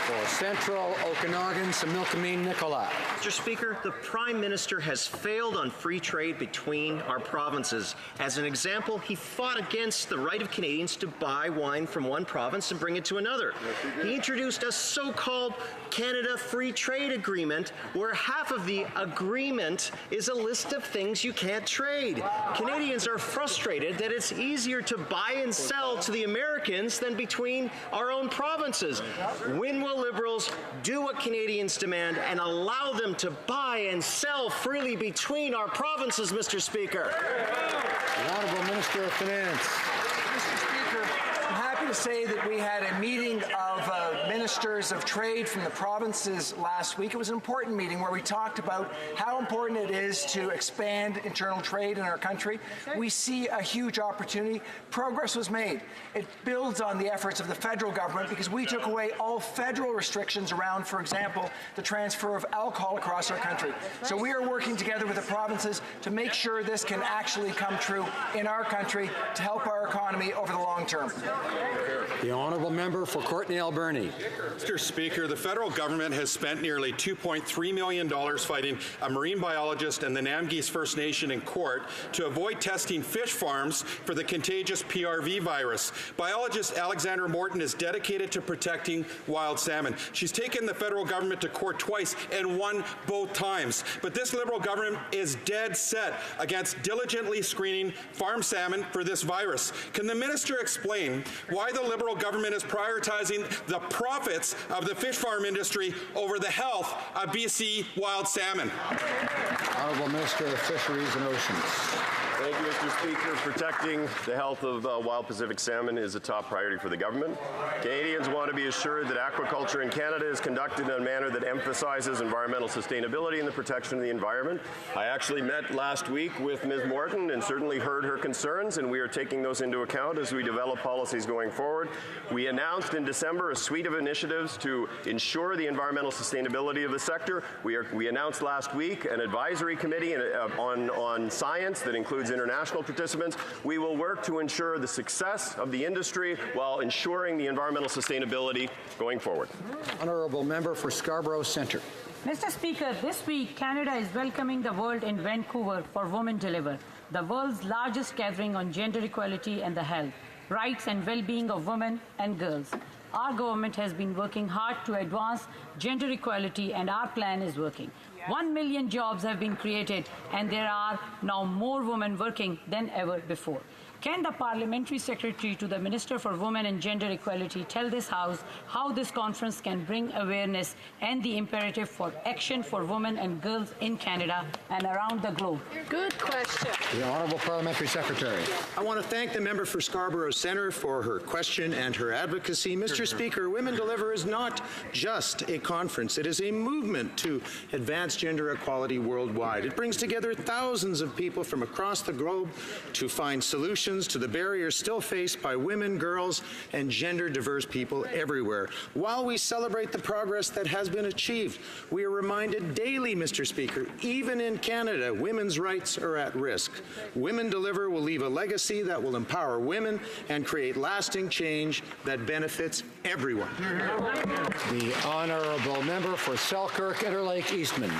for Central Okanagan, Similkameen, Nicola. Mr. Speaker, the Prime Minister has failed on free trade between our provinces. As an example, he fought against the right of Canadians to buy wine from one province and bring it to another. He introduced a so-called Canada Free Trade Agreement, where half of the agreement is a list of things you can't trade. Canadians are frustrated that it's easier to buy and sell to the Americans than between our own provinces. When will Liberals do what Canadians demand and allow them to buy and sell freely between our provinces, Mr. Speaker? The Honourable Minister of Finance. Mr. Speaker, I'm happy to say that we had a meeting of ministers of trade from the provinces last week. It was an important meeting where we talked about how important it is to expand internal trade in our country. We see a huge opportunity. Progress was made. It builds on the efforts of the federal government because we took away all federal restrictions around, for example, the transfer of alcohol across our country. So we are working together with the provinces to make sure this can actually come true in our country to help our economy over the long term. The Honourable Member for Courtenay Alberni. Mr. Speaker, the federal government has spent nearly $2.3 million fighting a marine biologist and the Namgis First Nation in court to avoid testing fish farms for the contagious PRV virus. Biologist Alexandra Morton is dedicated to protecting wild salmon. She's taken the federal government to court twice and won both times. But this Liberal government is dead set against diligently screening farm salmon for this virus. Can the minister explain why the Liberal government is prioritizing the profits of the fish farm industry over the health of BC wild salmon? Honourable Minister of Fisheries and Oceans. Thank you, Mr. Speaker. Protecting the health of wild Pacific salmon is a top priority for the government. Canadians want to be assured that aquaculture in Canada is conducted in a manner that emphasizes environmental sustainability and the protection of the environment. I actually met last week with Ms. Morton and certainly heard her concerns, and we are taking those into account as we develop policies going forward. We announced in December a suite of initiatives to ensure the environmental sustainability of the sector. We announced last week an advisory committee on science that includes international participants. We will work to ensure the success of the industry while ensuring the environmental sustainability going forward. Honourable Member for Scarborough Centre. Mr. Speaker, this week Canada is welcoming the world in Vancouver for Women Deliver, the world's largest gathering on gender equality and the health, rights and well-being of women and girls. Our government has been working hard to advance gender equality, and our plan is working. 1 million jobs have been created, and there are now more women working than ever before. Can the Parliamentary Secretary to the Minister for Women and Gender Equality tell this House how this conference can bring awareness and the imperative for action for women and girls in Canada and around the globe? Good question. The Honourable Parliamentary Secretary. I want to thank the member for Scarborough Centre for her question and her advocacy. Mr. Speaker, Women Deliver is not just a conference. It is a movement to advance gender equality worldwide. It brings together thousands of people from across the globe to find solutions solutions to the barriers still faced by women, girls, and gender-diverse people everywhere. While we celebrate the progress that has been achieved, we are reminded daily, Mr. Speaker, even in Canada, women's rights are at risk. Women Deliver will leave a legacy that will empower women and create lasting change that benefits everyone. The honourable member for Selkirk Interlake Eastman.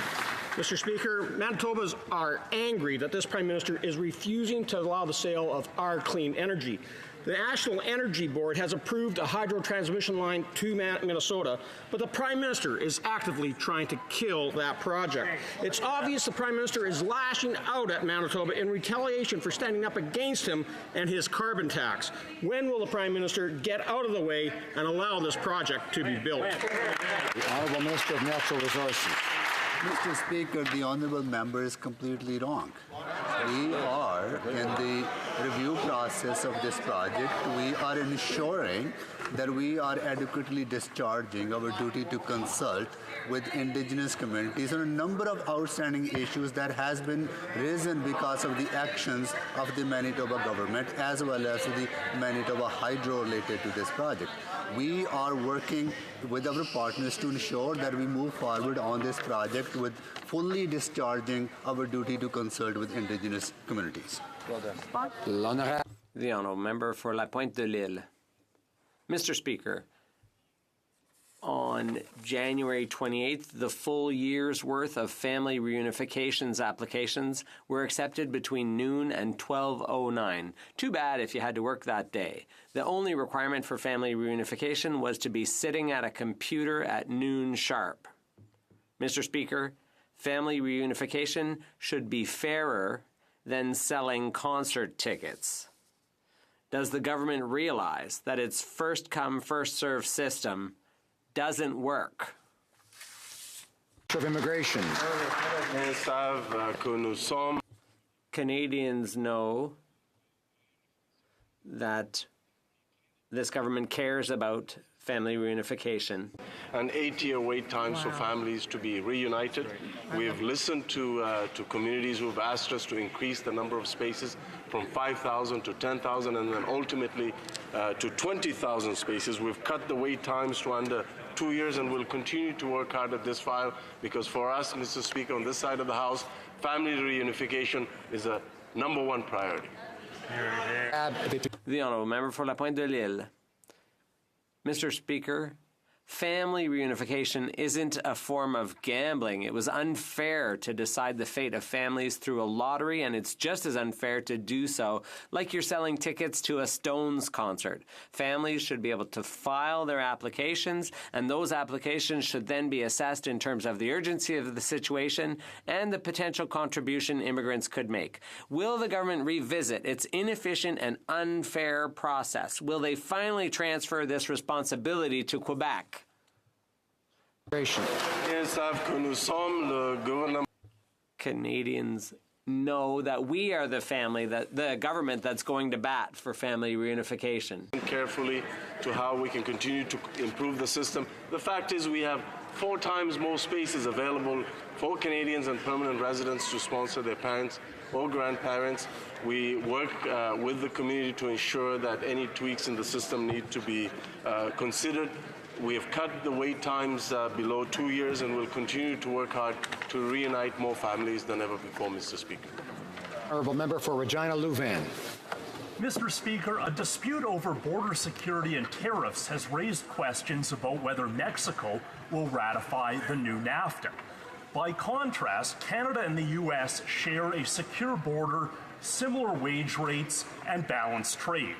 Mr. Speaker, Manitobans are angry that this Prime Minister is refusing to allow the sale of our clean energy. The National Energy Board has approved a hydro transmission line to Minnesota, but the Prime Minister is actively trying to kill that project. It's obvious the Prime Minister is lashing out at Manitoba in retaliation for standing up against him and his carbon tax. When will the Prime Minister get out of the way and allow this project to be built? The Honourable Minister of Natural Resources. Mr. Speaker, the honourable member is completely wrong. We are in the review process of this project. We are ensuring that we are adequately discharging our duty to consult with Indigenous communities on a number of outstanding issues that has been risen because of the actions of the Manitoba government as well as the Manitoba Hydro related to this project. We are working with our partners to ensure that we move forward on this project with fully discharging our duty to consult with Indigenous communities. The honourable member for La Pointe de l'Île. Mr. Speaker, on January 28th, the full year's worth of family reunifications applications were accepted between noon and 12:09. Too bad if you had to work that day. The only requirement for family reunification was to be sitting at a computer at noon sharp. Mr. Speaker, family reunification should be fairer than selling concert tickets. Does the government realize that its first-come, first-served system doesn't work? Of Immigration. Canadians know that this government cares about family reunification. An 8-year wait times for families to be reunited. We've listened to communities who have asked us to increase the number of spaces from 5,000 to 10,000 and then ultimately to 20,000 spaces. We've cut the wait times to under 2 years and we'll continue to work hard at this file because for us, Mr. Speaker, on this side of the House, family reunification is a #1 priority. The honourable member for La Pointe de l'Île. Mr. Speaker, family reunification isn't a form of gambling. It was unfair to decide the fate of families through a lottery, and it's just as unfair to do so like you're selling tickets to a Stones concert. Families should be able to file their applications, and those applications should then be assessed in terms of the urgency of the situation and the potential contribution immigrants could make. Will the government revisit its inefficient and unfair process? Will they finally transfer this responsibility to Quebec? Canadians know that we are the family, that the government that's going to bat for family reunification. Carefully to how we can continue to improve the system. The fact is we have 4 times more spaces available for Canadians and permanent residents to sponsor their parents or grandparents. We work with the community to ensure that any tweaks in the system need to be considered. We have cut the wait times below 2 years and will continue to work hard to reunite more families than ever before, Mr. Speaker. Honourable member for Regina Louvain. Mr. Speaker, a dispute over border security and tariffs has raised questions about whether Mexico will ratify the new NAFTA. By contrast, Canada and the U.S. share a secure border, similar wage rates, and balanced trade.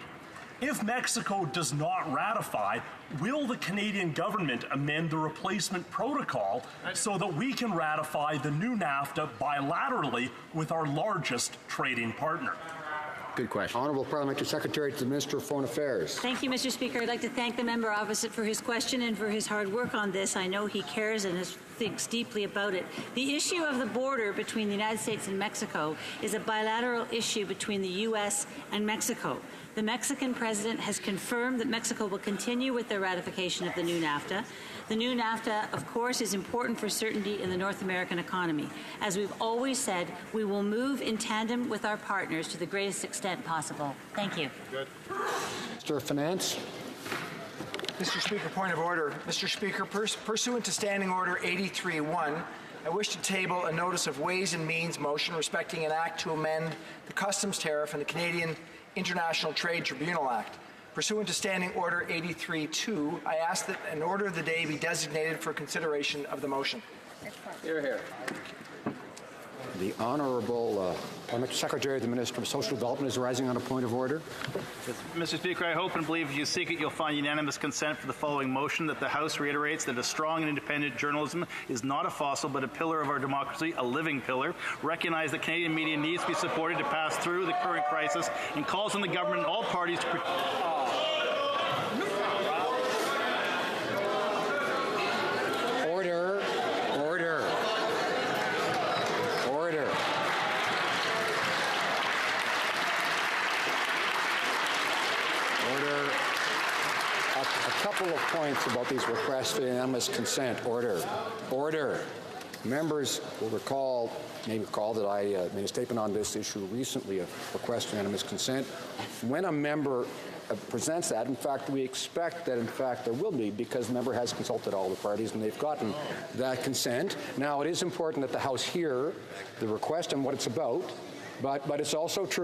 If Mexico does not ratify, will the Canadian government amend the replacement protocol so that we can ratify the new NAFTA bilaterally with our largest trading partner? Good question. Honourable Parliamentary Secretary to the Minister of Foreign Affairs. Thank you, Mr. Speaker. I'd like to thank the member opposite for his question and for his hard work on this. I know he cares and is thinks deeply about it. The issue of the border between the United States and Mexico is a bilateral issue between the U.S. and Mexico. The Mexican president has confirmed that Mexico will continue with their ratification of the new NAFTA. The new NAFTA, of course, is important for certainty in the North American economy. As we've always said, we will move in tandem with our partners to the greatest extent possible. Thank you. Good. Mr. Finance. Mr. Speaker, point of order. Mr. Speaker, pursuant to Standing Order 83-1, I wish to table a notice of Ways and Means motion respecting an act to amend the customs tariff and the Canadian International Trade Tribunal Act. Pursuant to Standing Order 83-2, I ask that an order of the day be designated for consideration of the motion. Hear, hear. The Honourable Secretary of the Minister of Social Development is rising on a point of order. Mr. Speaker, I hope and believe if you seek it, you'll find unanimous consent for the following motion, that the House reiterates that a strong and independent journalism is not a fossil but a pillar of our democracy, a living pillar. Recognize that Canadian media needs to be supported to pass through the current crisis, and calls on the government and all parties to A couple of points about these requests for unanimous consent. Order. Members will may recall that I made a statement on this issue recently, a request for unanimous consent. When a member presents that, in fact, we expect that, in fact, there will be, because the member has consulted all the parties and they've gotten that consent. Now, it is important that the House hear the request and what it's about, but it's also true